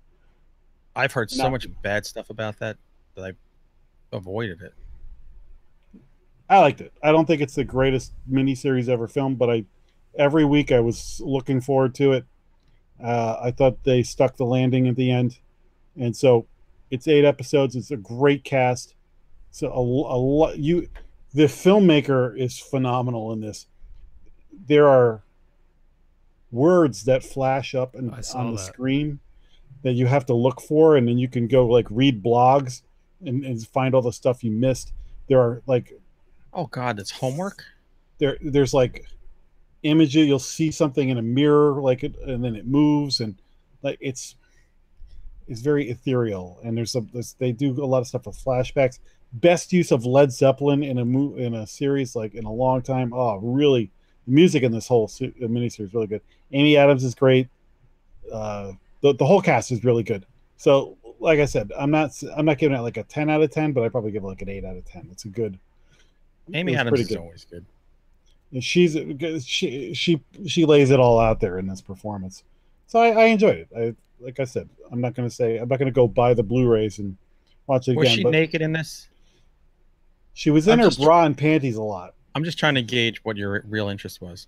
I've heard so much bad stuff about that I avoided it. I liked it. I don't think it's the greatest miniseries ever filmed, but every week I was looking forward to it. I thought they stuck the landing at the end, and so it's 8 episodes. It's a great cast. So the filmmaker is phenomenal in this. There are words that flash up on the screen that you have to look for, and then you can go like read blogs and find all the stuff you missed. There are like, oh god, it's homework. There's like images. You'll see something in a mirror, like it, and then it moves, and like it's very ethereal. And they do a lot of stuff with flashbacks. Best use of Led Zeppelin in a series like in a long time. Oh, really, the music in this whole miniseries is really good. Amy Adams is great. The whole cast is really good. So, like I said, I'm not giving it like a 10 out of 10, but I probably give it like an 8 out of 10. It's a good. Amy Adams is always good. And she lays it all out there in this performance. So I enjoyed it. Like I said, I'm not going to go buy the Blu-rays and watch it again. Was she naked in this? She was in her bra and panties a lot. I'm just trying to gauge what your real interest was.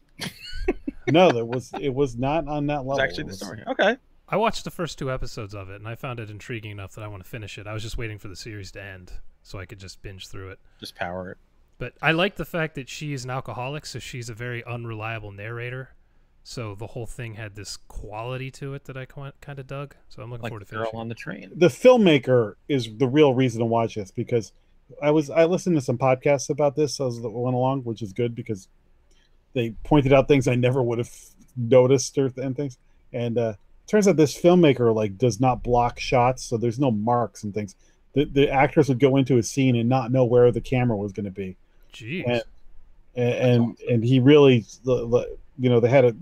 No, it was not on that level. It's actually the story. Okay. I watched the first 2 episodes of it, and I found it intriguing enough that I want to finish it. I was just waiting for the series to end so I could just binge through it. Just power it. But I like the fact that she's an alcoholic, so she's a very unreliable narrator. So the whole thing had this quality to it that I kind of dug. So I'm looking forward to finishing. Girl on the Train. The filmmaker is the real reason to watch this, because I listened to some podcasts about this as it went along, which is good because they pointed out things I never would have noticed and things. And turns out this filmmaker like does not block shots, so there's no marks and things. The actors would go into a scene and not know where the camera was going to be. Jeez. And he really, they had to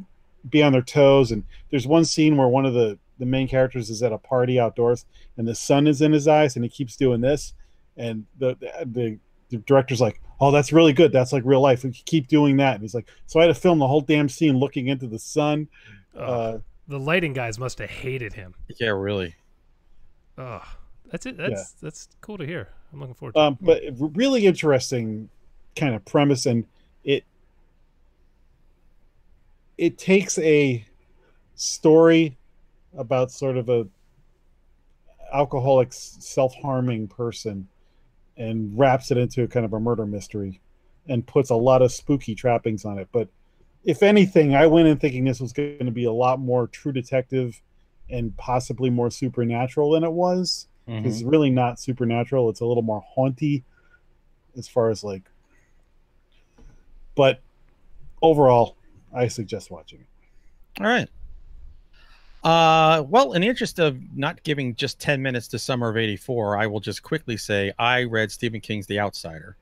be on their toes. And there's one scene where one of the main characters is at a party outdoors, and the sun is in his eyes, and he keeps doing this. And the director's like, "Oh, that's really good. That's like real life. We keep doing that." And he's like, "So I had to film the whole damn scene looking into the sun." The lighting guys must have hated him. Yeah, really. Oh, that's it. That's cool to hear. I'm looking forward to it. But really interesting kind of premise, and it takes a story about sort of a alcoholic self-harming person and wraps it into a kind of a murder mystery and puts a lot of spooky trappings on it. But if anything, I went in thinking this was going to be a lot more True Detective and possibly more supernatural than it was. It's really not supernatural. It's a little more haunty as far as like, but overall, I suggest watching it. All right. Well, in the interest of not giving just 10 minutes to Summer of '84, I will just quickly say I read Stephen King's The Outsider.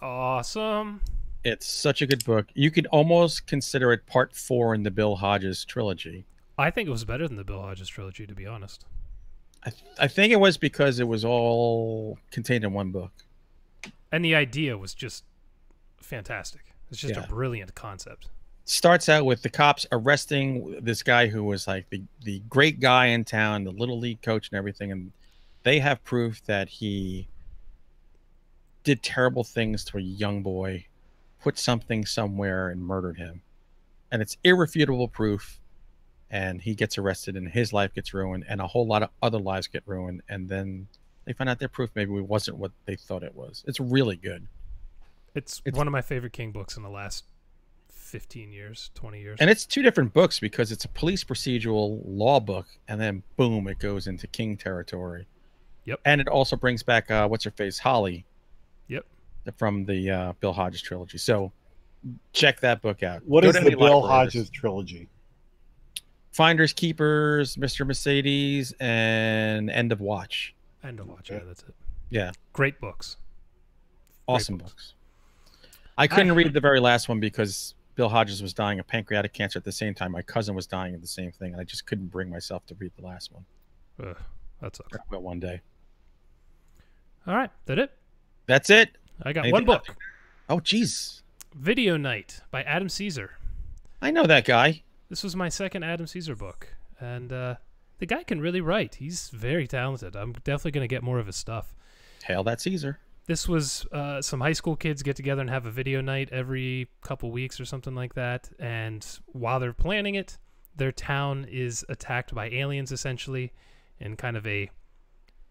Awesome. It's such a good book. You could almost consider it part 4 in the Bill Hodges trilogy. I think it was better than the Bill Hodges trilogy, to be honest. I think it was because it was all contained in one book. And the idea was just fantastic. It's just a brilliant concept. Starts out with the cops arresting this guy who was like the great guy in town, the little league coach and everything, and they have proof that he did terrible things to a young boy, put something somewhere and murdered him. And it's irrefutable proof, and he gets arrested and his life gets ruined and a whole lot of other lives get ruined, and then they find out their proof maybe wasn't what they thought it was. It's really good. It's one of my favorite King books in the last 15 years, 20 years. And it's 2 different books because it's a police procedural law book, and then boom, it goes into King territory. Yep. And it also brings back what's her face, Holly. Yep. From the Bill Hodges trilogy. So check that book out. What is the Bill Hodges trilogy? Finders Keepers, Mr. Mercedes, and End of Watch. End of Watch, yeah, that's it. Yeah. Great books. Awesome books. I couldn't read the very last one because Bill Hodges was dying of pancreatic cancer at the same time my cousin was dying of the same thing, and I just couldn't bring myself to read the last one. That sucks. I will one day. All right, that it? That's it. I got Anything one book. else? Oh, jeez. Video Night by Adam Caesar. I know that guy. This was my second Adam Caesar book, and the guy can really write. He's very talented. I'm definitely going to get more of his stuff. Hail that Caesar. This was some high school kids get together and have a video night every couple weeks or something like that, and while they're planning it, their town is attacked by aliens, essentially, in kind of a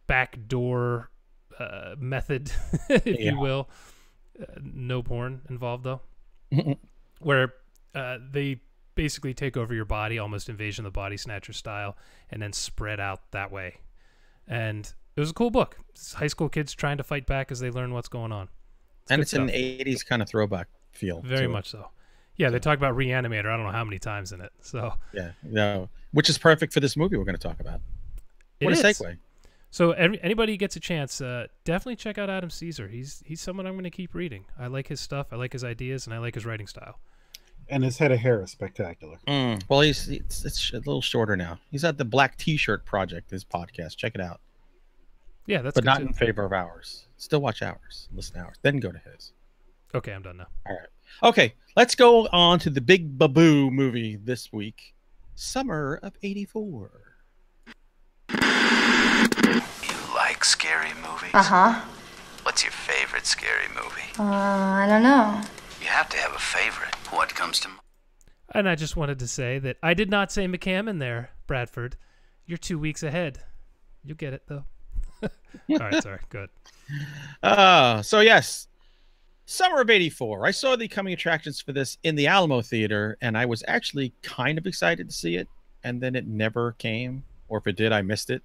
backdoor method, if you will. No porn involved, though. Where they basically take over your body, almost Invasion of the Body Snatcher style, and then spread out that way. And it was a cool book. It's high school kids trying to fight back as they learn what's going on. It's an 80s kind of throwback feel. Very much so. Yeah, they talk about Reanimator I don't know how many times in it. So yeah, no, which is perfect for this movie we're going to talk about. What a segue. So anybody who gets a chance, definitely check out Adam Caesar. He's someone I'm going to keep reading. I like his stuff. I like his ideas, and I like his writing style. And his head of hair is spectacular. Well, it's a little shorter now. He's at the Black T-Shirt Project, his podcast. Check it out. Yeah, that's but good not too. In favor of ours. Still watch ours. Listen to ours. Then go to his. Okay, I'm done now. All right. Okay, let's go on to the Big Baboo movie this week. Summer of '84. You like scary movies? Uh-huh. What's your favorite scary movie? I don't know. You have to have a favorite. What comes to mind? And I just wanted to say that I did not say McCam in there, Bradford. You're 2 weeks ahead. You'll get it, though. All right, sorry. Good. So yes, Summer of '84. I saw the coming attractions for this in the Alamo Theater, and I was actually kind of excited to see it, and then it never came, or if it did, I missed it.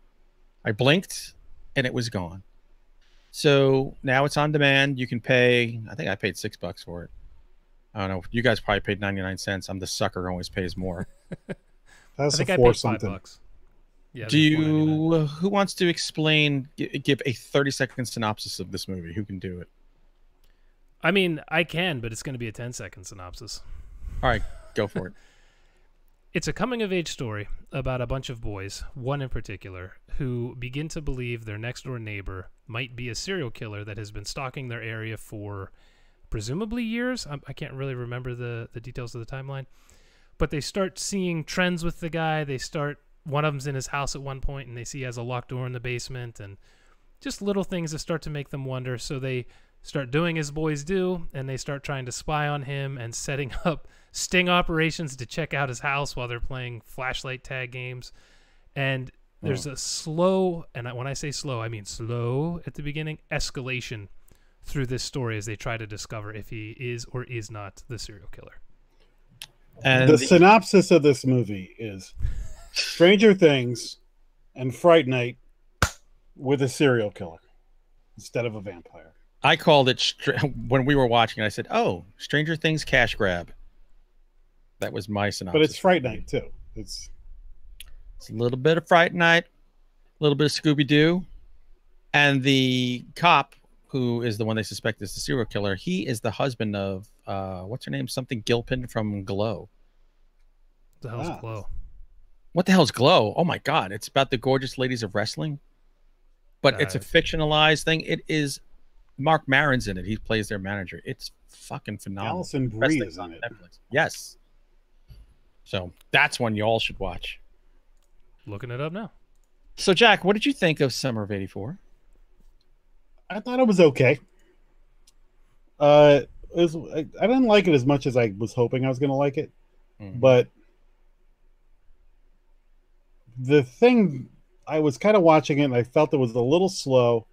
I blinked, and it was gone. So now it's on demand. You can pay. I think I paid $6 for it. I don't know. You guys probably paid 99 cents. I'm the sucker who always pays more. That's I think a I four paid something. $5. Yeah, Do you? Who wants to explain? Give a 30-second synopsis of this movie. Who can do it? I mean, I can, but it's going to be a 10-second synopsis. All right, go for it. It's a coming-of-age story about a bunch of boys, one in particular, who begin to believe their next-door neighbor might be a serial killer that has been stalking their area for presumably years. I can't really remember the details of the timeline. But they start seeing trends with the guy. One of them's in his house at one point, and they see he has a locked door in the basement, and just little things that start to make them wonder. So they start doing as boys do, and they start trying to spy on him and setting up sting operations to check out his house while they're playing flashlight tag games. And there's a slow, and when I say slow, I mean slow at the beginning, escalation through this story as they try to discover if he is or is not the serial killer. And the synopsis of this movie is Stranger Things and Fright Night with a serial killer instead of a vampire. I called it when we were watching. I said, "Oh, Stranger Things cash grab." That was my synopsis. But it's Fright Night too. It's a little bit of Fright Night, a little bit of Scooby Doo, and the cop who is the one they suspect is the serial killer. He is the husband of what's her name? Something Gilpin from Glow. What the hell's Glow? What the hell's Glow? Oh my God! It's about the gorgeous ladies of wrestling, but it's a fictionalized thing. It is. Mark Maron's in it. He plays their manager. It's fucking phenomenal. Alison Brie is on it. Netflix. Yes. So that's one you all should watch. Looking it up now. So Jack, what did you think of Summer of '84? I thought it was okay. I didn't like it as much as I was hoping I was going to like it, but the thing I was kind of watching it and I felt it was a little slow.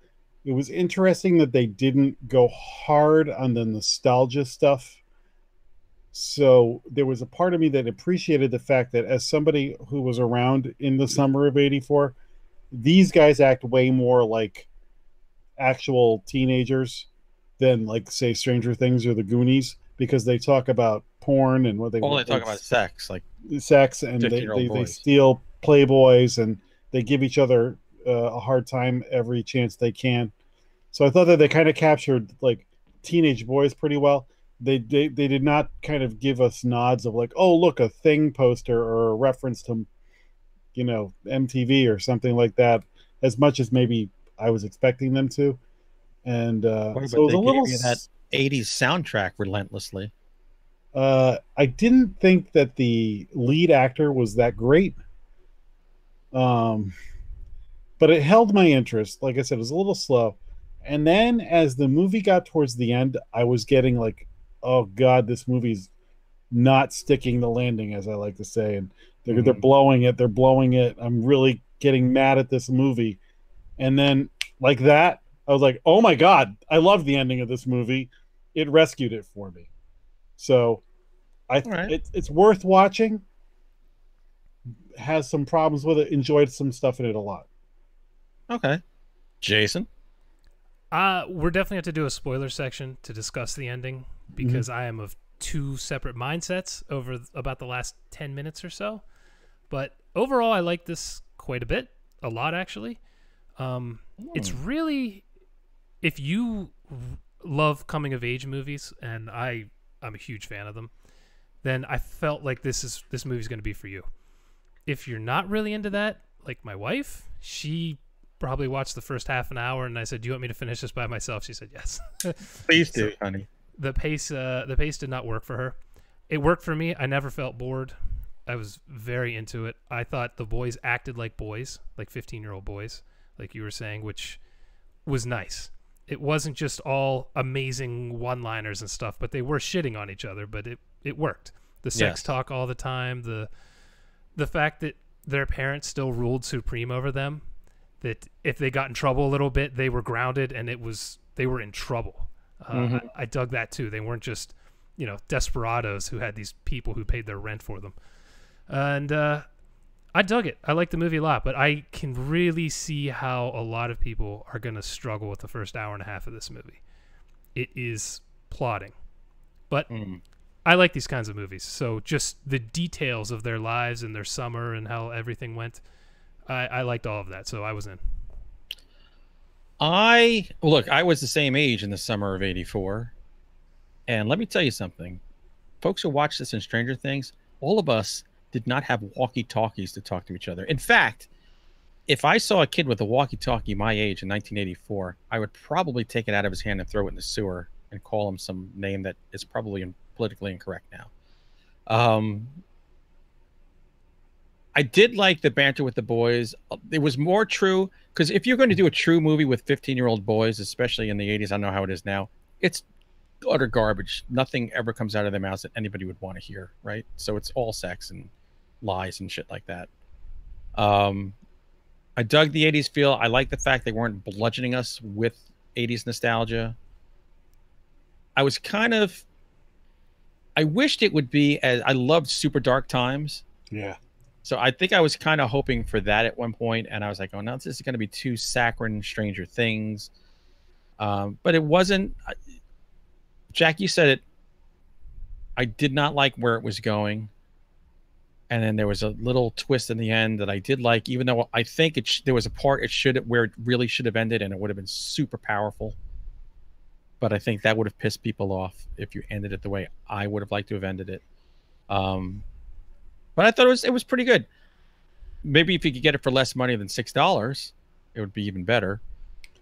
It was interesting that they didn't go hard on the nostalgia stuff. So there was a part of me that appreciated the fact that as somebody who was around in the summer of '84, these guys act way more like actual teenagers than, like, say, Stranger Things or the Goonies, because they talk about porn and what they talk about sex, like sex, and they steal Playboys and they give each other a hard time every chance they can. So I thought that they kind of captured like teenage boys pretty well. they did not kind of give us nods of like, oh, look, a Thing poster or a reference to, MTV or something like that, as much as maybe I was expecting them to. And Boy, so but it was they a little. gave you that 80s soundtrack relentlessly. I didn't think that the lead actor was that great. But it held my interest. Like I said, it was a little slow. And then as the movie got towards the end, I was getting like, oh God, this movie's not sticking the landing, as I like to say. And they're blowing it. They're blowing it. I'm really getting mad at this movie. And then like that, I was like, oh my God, I love the ending of this movie. It rescued it for me. So it's worth watching. Has some problems with it. Enjoyed some stuff in it a lot. Okay. Jason? We're definitely have to do a spoiler section to discuss the ending because I am of two separate mindsets over about the last 10 minutes or so. But overall, I like this quite a lot actually. It's really, if you love coming of age movies, and I'm a huge fan of them, then I felt like this movie's going to be for you. If you're not really into that, like my wife, she probably watched the first half an hour, and I said, "Do you want me to finish this by myself?" She said, "Yes." Please do, honey. The pace did not work for her. It worked for me. I never felt bored. I was very into it. I thought the boys acted like boys, like 15-year-old boys, like you were saying, which was nice. It wasn't just all amazing one-liners and stuff, but they were shitting on each other, but it worked. The sex talk all the time, the fact that their parents still ruled supreme over them, that if they got in trouble a little bit, they were grounded and they were in trouble. I dug that too. They weren't just, desperados who had these people who paid their rent for them. And I dug it. I like the movie a lot, but I can really see how a lot of people are going to struggle with the first hour and a half of this movie. It is plodding, but I like these kinds of movies. So just the details of their lives and their summer and how everything went, I liked all of that. So I was in. I was the same age in the summer of '84. And let me tell you something. Folks who watch this in Stranger Things, all of us did not have walkie-talkies to talk to each other. In fact, if I saw a kid with a walkie-talkie my age in 1984, I would probably take it out of his hand and throw it in the sewer and call him some name that is probably politically incorrect now. I did like the banter with the boys. It was more true, because if you're going to do a true movie with 15-year-old boys, especially in the 80s, I don't know how it is now, it's utter garbage. Nothing ever comes out of their mouths that anybody would want to hear, right? So it's all sex and lies and shit like that. I dug the 80s feel. I like the fact they weren't bludgeoning us with 80s nostalgia. I wished it would be, as I loved Super Dark Times. Yeah. So I think I was kind of hoping for that at one point, and I was like, oh, no, this is going to be too saccharine Stranger Things. But it wasn't. Jack, you said it. I did not like where it was going. And then there was a little twist in the end that I did like, even though I think there was a part where it really should have ended, and it would have been super powerful. But I think that would have pissed people off if you ended it the way I would have liked to have ended it. But I thought it was pretty good. Maybe if you could get it for less money than $6, it would be even better.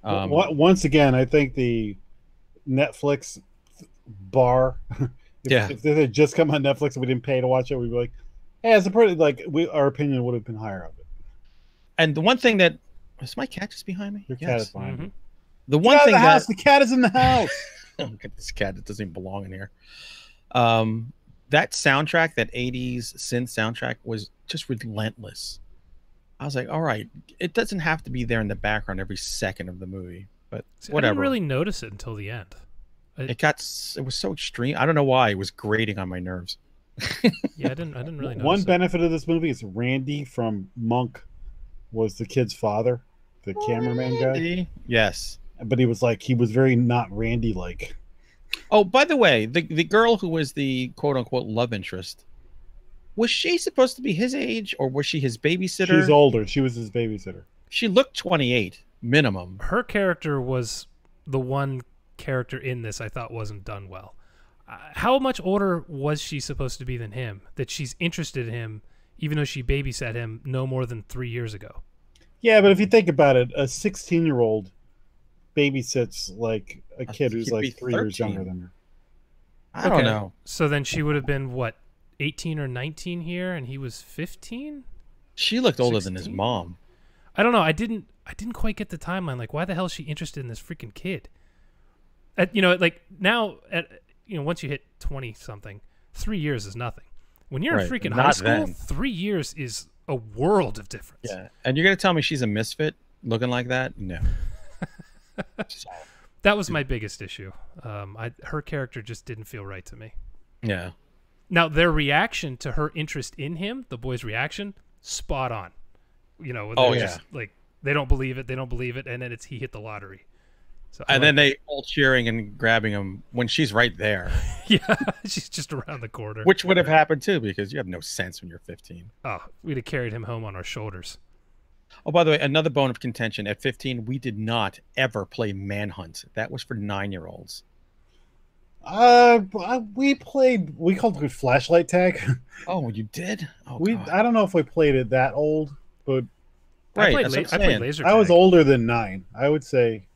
Once again, I think the Netflix bar, if they had just come on Netflix and we didn't pay to watch it, we'd be like, hey, it's a pretty, our opinion would have been higher of it. And the one thing that, is my cat just behind me? Your cat is behind me. The one thing the cat is in the house. Look at this cat. It doesn't even belong in here. That soundtrack, that 80s synth soundtrack, was just relentless. I was like, all right, it doesn't have to be there in the background every second of the movie, but whatever. I didn't really notice it until the end. It was so extreme. I don't know why. It was grating on my nerves. Yeah, I didn't really notice One benefit of this movie is Randy from Monk was the kid's father, the cameraman guy. Yes. But he was very not Randy like. Oh, by the way, the girl who was the quote unquote love interest, was she supposed to be his age, or was she his babysitter? She's older. She was his babysitter. She looked 28 minimum. Her character was the one character in this I thought wasn't done well. how much older was she supposed to be than him that she's interested in him, even though she babysat him no more than 3 years ago? Yeah, but if you think about it, a 16-year-old babysits like a kid who's like 3 years younger than her. I don't know. So then she would have been, what, 18 or 19 here, and he was 15? She looked older than his mom. I don't know. I didn't quite get the timeline. Like, why the hell is she interested in this freaking kid? Like now, once you hit 20-something, 3 years is nothing. When you're in freaking high school, 3 years is a world of difference. Yeah, and you're gonna tell me she's a misfit looking like that? No. That was my biggest issue. Her character just didn't feel right to me. Yeah. Now, their reaction to her interest in him, the boy's reaction, spot on. Just, like, they don't believe it, and then he hit the lottery. So then they all cheering and grabbing him when she's right there. Yeah, she's just around the corner. Which would have happened too, because you have no sense when you're 15. Oh, we'd have carried him home on our shoulders. Oh, by the way, another bone of contention. At 15, we did not ever play Manhunt. That was for 9-year-olds. We called it flashlight tag. Oh, you did? Oh, I don't know if we played it that old, but I played laser tag. I was older than 9. I would say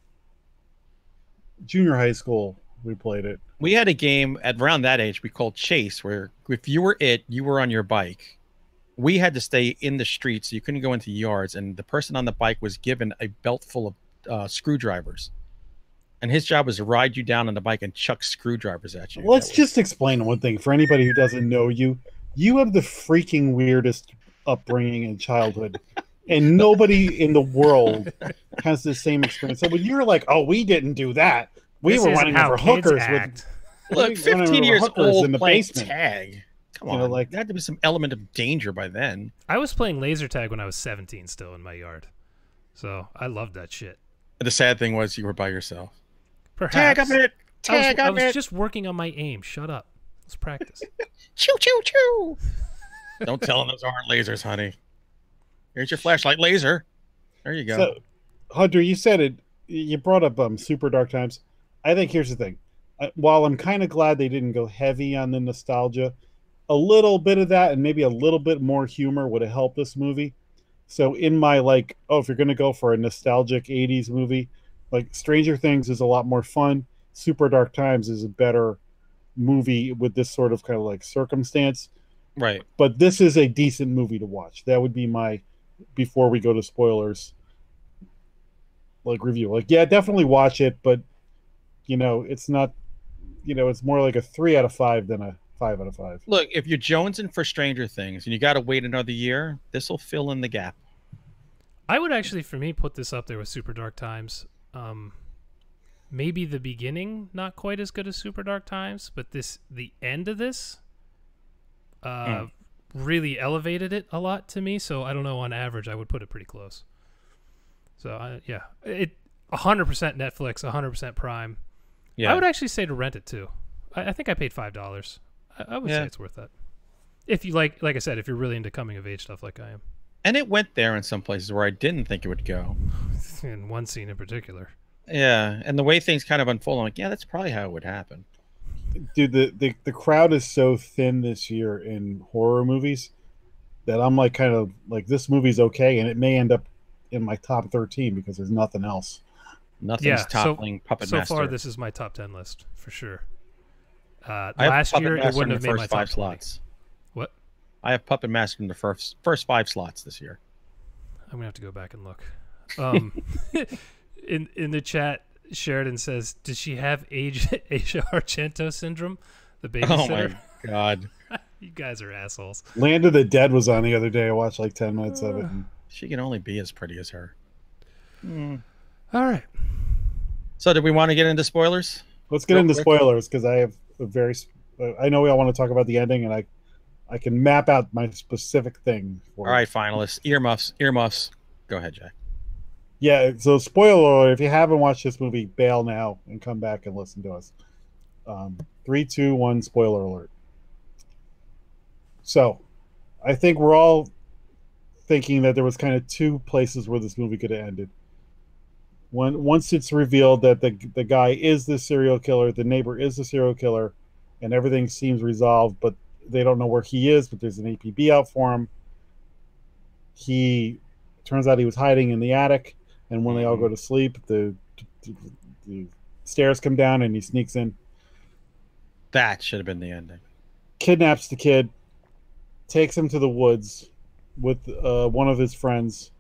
junior high school we played it. We had a game at around that age we called Chase, where if you were you were on your bike. We had to stay in the streets, so you couldn't go into yards, and the person on the bike was given a belt full of screwdrivers. And his job was to ride you down on the bike and chuck screwdrivers at you. Let's just explain one thing for anybody who doesn't know you. You have the freaking weirdest upbringing and childhood, and nobody in the world has the same experience. So when you're like, "Oh, we didn't do that. We were running over hookers with." Look, 15 years old in the playing basement. Tag. Come on, there had to be some element of danger by then. I was playing laser tag when I was 17 still in my yard. So I loved that shit. The sad thing was you were by yourself. Perhaps. Tag a minute. I was just working on my aim. Shut up. Let's practice. Choo, choo, choo. Don't tell them those aren't lasers, honey. Here's your flashlight laser. There you go. So, Hunter, you said it. You brought up Super Dark Times. I think here's the thing. While I'm kind of glad they didn't go heavy on the nostalgia, a little bit of that and maybe a little bit more humor would have helped this movie. So in my if you're going to go for a nostalgic 80s movie, like Stranger Things is a lot more fun. Super Dark Times is a better movie with this sort of kind of like circumstance. Right. But this is a decent movie to watch. That would be my, before we go to spoilers, review. Yeah, definitely watch it, but it's not, it's more like a 3 out of 5 than a 5 out of 5. Look, if you're jonesing for Stranger Things and you got to wait another year, this will fill in the gap. I would actually, for me, put this up there with Super Dark Times. Maybe the beginning not quite as good as Super Dark Times, but the end of this really elevated it a lot to me. So I don't know. On average, I would put it pretty close. So it 100% Netflix, 100% Prime. Yeah, I would actually say to rent it too. I think I paid $5. I would say it's worth that. If you like I said, if you're really into coming of age stuff like I am. And it went there in some places where I didn't think it would go. In one scene in particular. Yeah, and the way things kind of unfold, I'm like, yeah, that's probably how it would happen. Dude, the crowd is so thin this year in horror movies that I'm this movie's okay, and it may end up in my top 13 because there's nothing else. Nothing's toppling Puppet Master. So far, this is my top 10 list for sure. Last year, it wouldn't have made my top 20. What? I have Puppet Master in the first 5 slots this year. I'm gonna have to go back and look. In the chat, Sheridan says, "Does she have Asia Argento syndrome?" The babysitter. Oh my god! You guys are assholes. Land of the Dead was on the other day. I watched 10 minutes of it. She can only be as pretty as her. All right. So, did we want to get into spoilers? Let's get into spoilers because I have a very. I know we all want to talk about the ending, and I can map out my specific thing. All right, finalists, earmuffs. Go ahead, Jack. Yeah. So, spoiler alert: if you haven't watched this movie, bail now and come back and listen to us. 3, 2, 1. Spoiler alert. So, I think we're all thinking that there was kind of 2 places where this movie could have ended. Once it's revealed that the guy is the serial killer, the neighbor is the serial killer, and everything seems resolved, but they don't know where he is, but there's an APB out for him. He turns out he was hiding in the attic, and when they all go to sleep, the stairs come down and he sneaks in. That should have been the ending. Kidnaps the kid, takes him to the woods with one of his friends,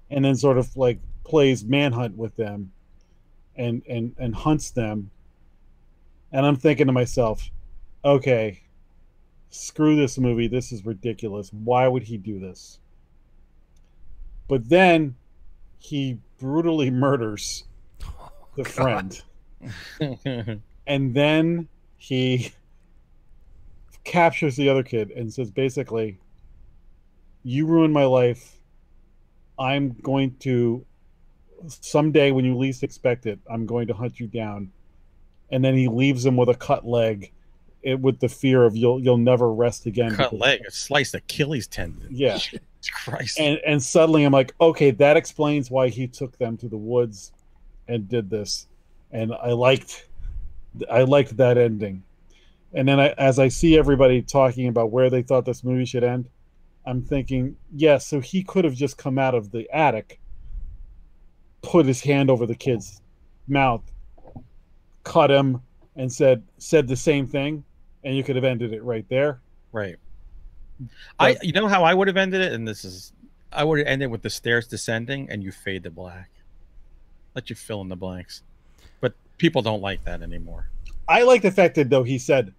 and then sort of like plays manhunt with them and hunts them. And I'm thinking to myself, okay, screw this movie. This is ridiculous. Why would he do this? But then he brutally murders the friend. And then he captures the other kid and says, basically, you ruined my life. I'm going to, someday when you least expect it, I'm going to hunt you down. And then he leaves him with a cut leg, with the fear of you'll never rest again. Cut leg, a sliced Achilles tendon. Yeah. Jesus Christ. And suddenly I'm like, okay, that explains why he took them to the woods and did this. And I liked that ending. And then as I see everybody talking about where they thought this movie should end, I'm thinking, yes, so he could have just come out of the attic, put his hand over the kid's mouth, cut him, and said the same thing, and you could have ended it right there. Right. But, you know how I would have ended it, and I would have ended with the stairs descending, and you fade to black. Let you fill in the blanks. But people don't like that anymore. I like the fact that though he said,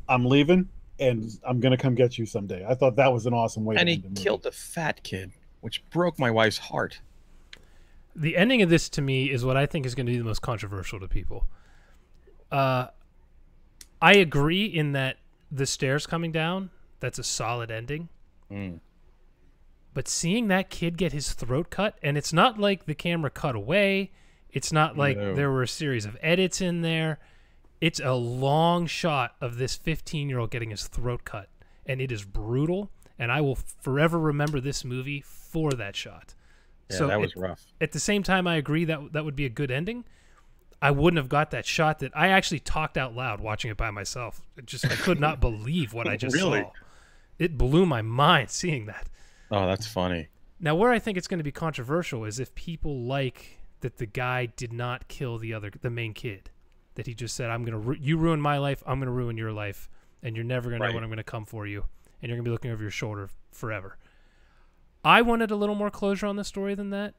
"I'm leaving, and I'm gonna come get you someday." I thought that was an awesome way. And to he killed the fat kid, which broke my wife's heart. The ending of this, to me, is what I think is going to be the most controversial to people. I agree in that the stairs coming down, that's a solid ending. But seeing that kid get his throat cut, and it's not like the camera cut away, it's not like there were a series of edits in there. It's a long shot of this 15-year-old getting his throat cut, and it is brutal, and I will forever remember this movie for that shot. Yeah, so that was rough. At the same time, I agree that would be a good ending. I wouldn't have got that shot that I actually talked out loud watching it by myself. I could not believe what I just saw. It blew my mind seeing that. Oh, that's funny. Now, where I think it's going to be controversial is if people like that the guy did not kill the main kid, that he just said, you ruined my life, I'm going to ruin your life, and you're never going to know when I'm going to come for you, and you're going to be looking over your shoulder forever. I wanted a little more closure on the story than that.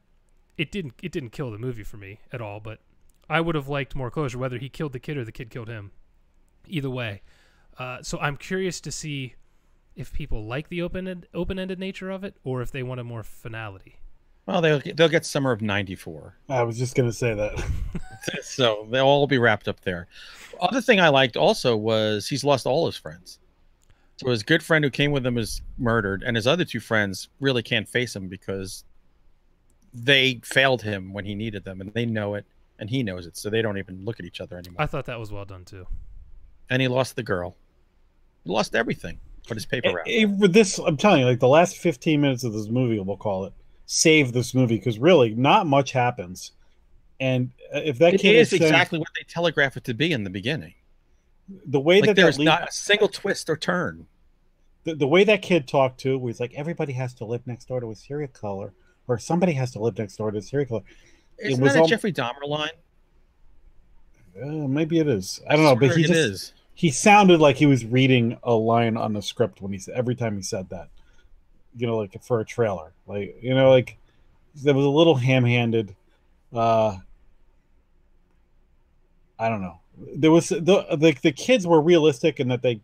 It didn't kill the movie for me at all, but I would have liked more closure, whether he killed the kid or the kid killed him. Either way. So I'm curious to see if people like the open-ended nature of it, or if they want a more finality. Well, they'll get summer of '94. I was just going to say that. So they'll all be wrapped up there. Other thing I liked also was he's lost all his friends. So his good friend who came with him is murdered, and his other two friends really can't face him because they failed him when he needed them, and they know it, and he knows it, so they don't even look at each other anymore. I thought that was well done, too. And he lost the girl. He lost everything but his paper route. I'm telling you, like the last 15 minutes of this movie, we'll call it, save this movie, because really not much happens. And if that kid is exactly what they telegraph it to be in the beginning. The way like there's not a single twist or turn. The way that kid talked to, where he's like, everybody has to live next door to a serial killer, or somebody has to live next door to a serial killer. Isn't that a Jeffrey Dahmer line? Maybe it is. I don't know, but he sounded like he was reading a line on the script every time he said that. You know, like for a trailer, like like there was a little ham-handed. I don't know. There was the kids were realistic in that they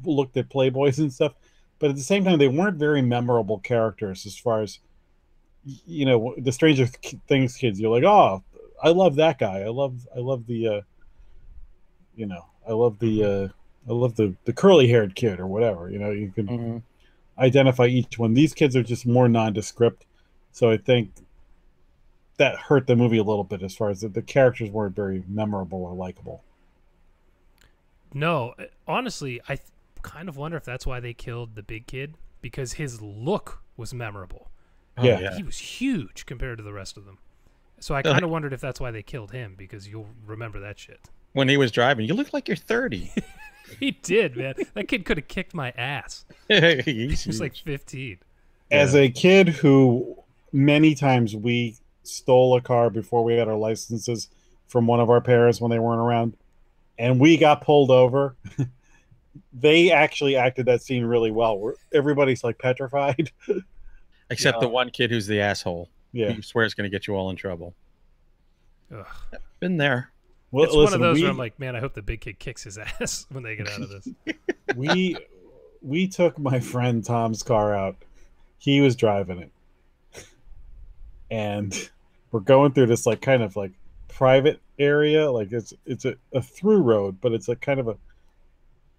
looked at Playboys and stuff, but at the same time they weren't very memorable characters as far as the Stranger Things kids. You're like, oh, I love that guy. I love the curly haired kid or whatever. You can identify each one. These kids are just more nondescript, so I think that hurt the movie a little bit as far as the characters weren't very memorable or likable. No, honestly, I kind of wonder if that's why they killed the big kid, because his look was memorable. Yeah. He was huge compared to the rest of them. So I kind of wondered if that's why they killed him, because you'll remember that shit. When he was driving, you look like you're 30. He did, man. That kid could have kicked my ass. He was like 15. As a kid who many times we stole a car before we got our licenses from one of our parents when they weren't around, and we got pulled over. They actually acted that scene really well. Everybody's like petrified. Except the one kid who's the asshole. Yeah. Who swears going to get you all in trouble. Ugh. Been there. Well, it's one of those where I'm like, man, I hope the big kid kicks his ass when they get out of this. We took my friend Tom's car out. He was driving it. And we're going through this like kind of like private area. Like it's a through road, but it's a kind of a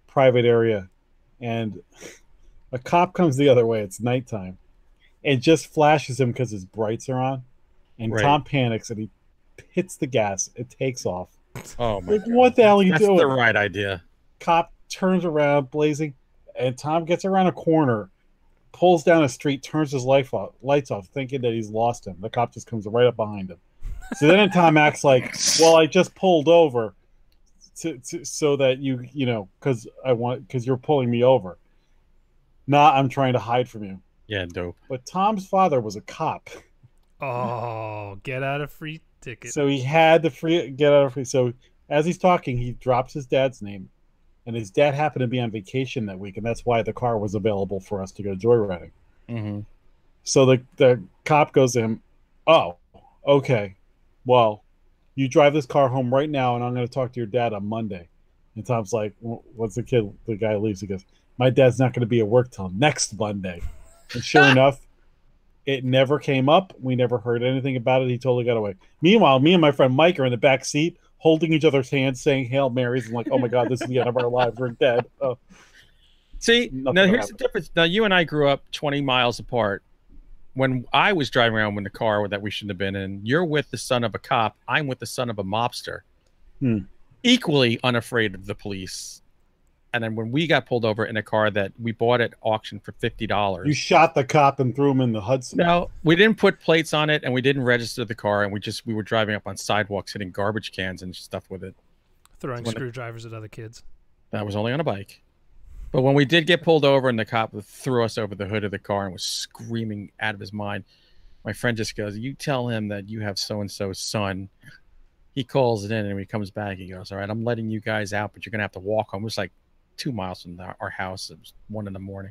private area. And a cop comes the other way. It's nighttime. And just flashes him because his brights are on. And Tom panics and he hits the gas. It takes off. Oh my God. What the hell are you doing? That's the right idea. Cop turns around, blazing, and Tom gets around a corner, pulls down a street, turns his lights off, thinking that he's lost him. The cop just comes right up behind him. So then Tom acts like, well, I just pulled over so that you know, because you're pulling me over. Nah, I'm trying to hide from you. Yeah, dope. But Tom's father was a cop. Oh, get out of free ticket. So he had to get out of free. So as he's talking, he drops his dad's name. And his dad happened to be on vacation that week, and that's why the car was available for us to go joyriding. Mm-hmm. So the cop goes to him, oh, okay. Well, you drive this car home right now, and I'm going to talk to your dad on Monday. And Tom's like, what's the guy leaves. He goes, my dad's not going to be at work till next Monday. And sure enough, it never came up. We never heard anything about it. He totally got away. Meanwhile, me and my friend Mike are in the back seat, holding each other's hands, saying Hail Marys, and like, oh my God, this is the end of our lives. We're dead. Oh. See, now here's the difference. Now, you and I grew up 20 miles apart. When I was driving around in the car that we shouldn't have been in, you're with the son of a cop. I'm with the son of a mobster. Equally unafraid of the police. And then when we got pulled over in a car that we bought at auction for $50. You shot the cop and threw him in the Hudson. No, we didn't put plates on it, and we didn't register the car, and we were driving up on sidewalks hitting garbage cans and stuff with it. Throwing screwdrivers at other kids. That was only on a bike. But when we did get pulled over and the cop threw us over the hood of the car and was screaming out of his mind, my friend just goes, you tell him that you have so-and-so's son. He calls it in, and when he comes back, he goes, all right, I'm letting you guys out, but you're going to have to walk home. It was like 2 miles from our house. It was 1 a.m.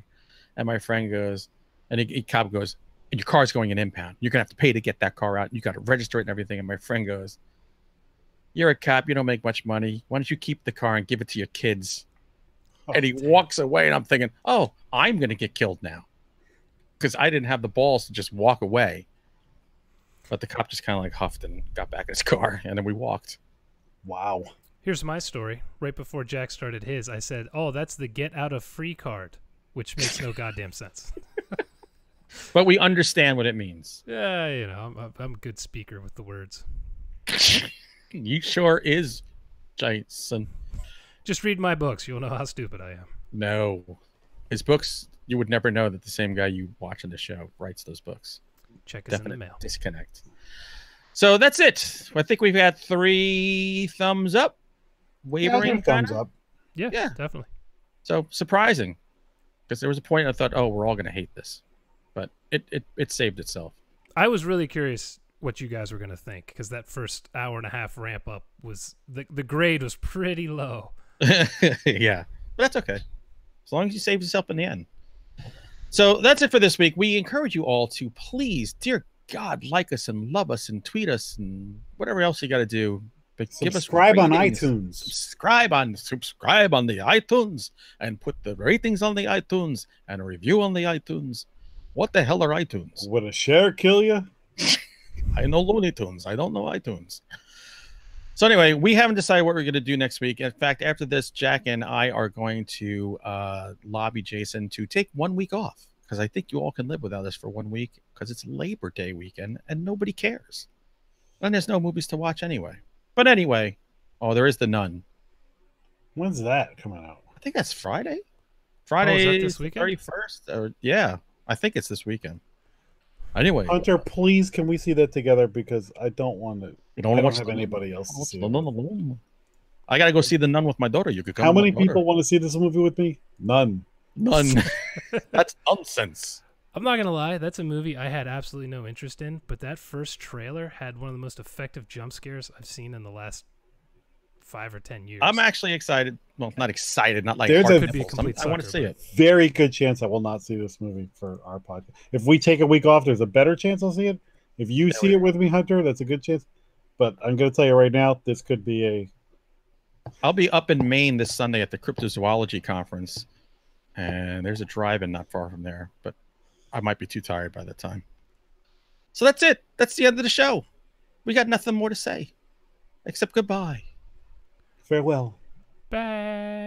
And my friend goes, and the cop goes, and your car's going in impound. You're going to have to pay to get that car out. You got to register it and everything. And my friend goes, you're a cop. You don't make much money. Why don't you keep the car and give it to your kids? And he walks away, and I'm thinking, oh, I'm going to get killed now. Because I didn't have the balls to just walk away. But the cop just kind of like huffed and got back in his car, and then we walked. Wow. Here's my story. Right before Jack started his, I said, oh, that's the get out of free card, which makes no goddamn sense. But we understand what it means. Yeah, you know, I'm a good speaker with the words. You sure is, Jason. Just read my books. You'll know how stupid I am. No. His books, you would never know that the same guy you watch on the show writes those books. Check us in the mail. Disconnect. So that's it. I think we've had 3 thumbs up. Wavering thumbs up. Yeah, definitely. So surprising. Because there was a point I thought, oh, we're all going to hate this. But it saved itself. I was really curious what you guys were going to think, because that first hour and a half ramp up was, the grade was pretty low. Yeah, but that's okay. As long as you save yourself in the end. So that's it for this week. We encourage you all to please, dear God, like us and love us and tweet us and whatever else you got to do. But subscribe give us on ratings. iTunes. Subscribe on the iTunes and put the ratings on the iTunes and a review on the iTunes. What the hell are iTunes? Would a share kill you? I know Looney Tunes. I don't know iTunes. So anyway, we haven't decided what we're going to do next week. In fact, after this, Jack and I are going to lobby Jason to take 1 week off, because I think you all can live without us for 1 week, because it's Labor Day weekend and nobody cares. And there's no movies to watch anyway. But anyway, oh, there is The Nun. When's that coming out? I think that's Friday. Friday, is that this weekend? 31st. Yeah, I think it's this weekend. Anyway, Hunter, please, can we see that together? Because I don't want to. I don't have anybody else to see it. I got to go see The Nun with my daughter. You could come. How with many my daughter. people want to see this movie with me? None. None. That's nonsense. I'm not gonna lie, that's a movie I had absolutely no interest in, but that first trailer had one of the most effective jump scares I've seen in the last 5 or 10 years. I'm actually excited. Well, not excited. Not like There's hard a- Could be a nipples. complete I want to sucker, see but- it. Very good chance I will not see this movie for our podcast. If we take a week off, there's a better chance I'll see it. If you see it with me, Hunter, that's a good chance. But I'm going to tell you right now, this could be a... I'll be up in Maine this Sunday at the Cryptozoology Conference, and there's a drive-in not far from there, but I might be too tired by that time. So that's it. That's the end of the show. We got nothing more to say, except goodbye. Farewell. Bye.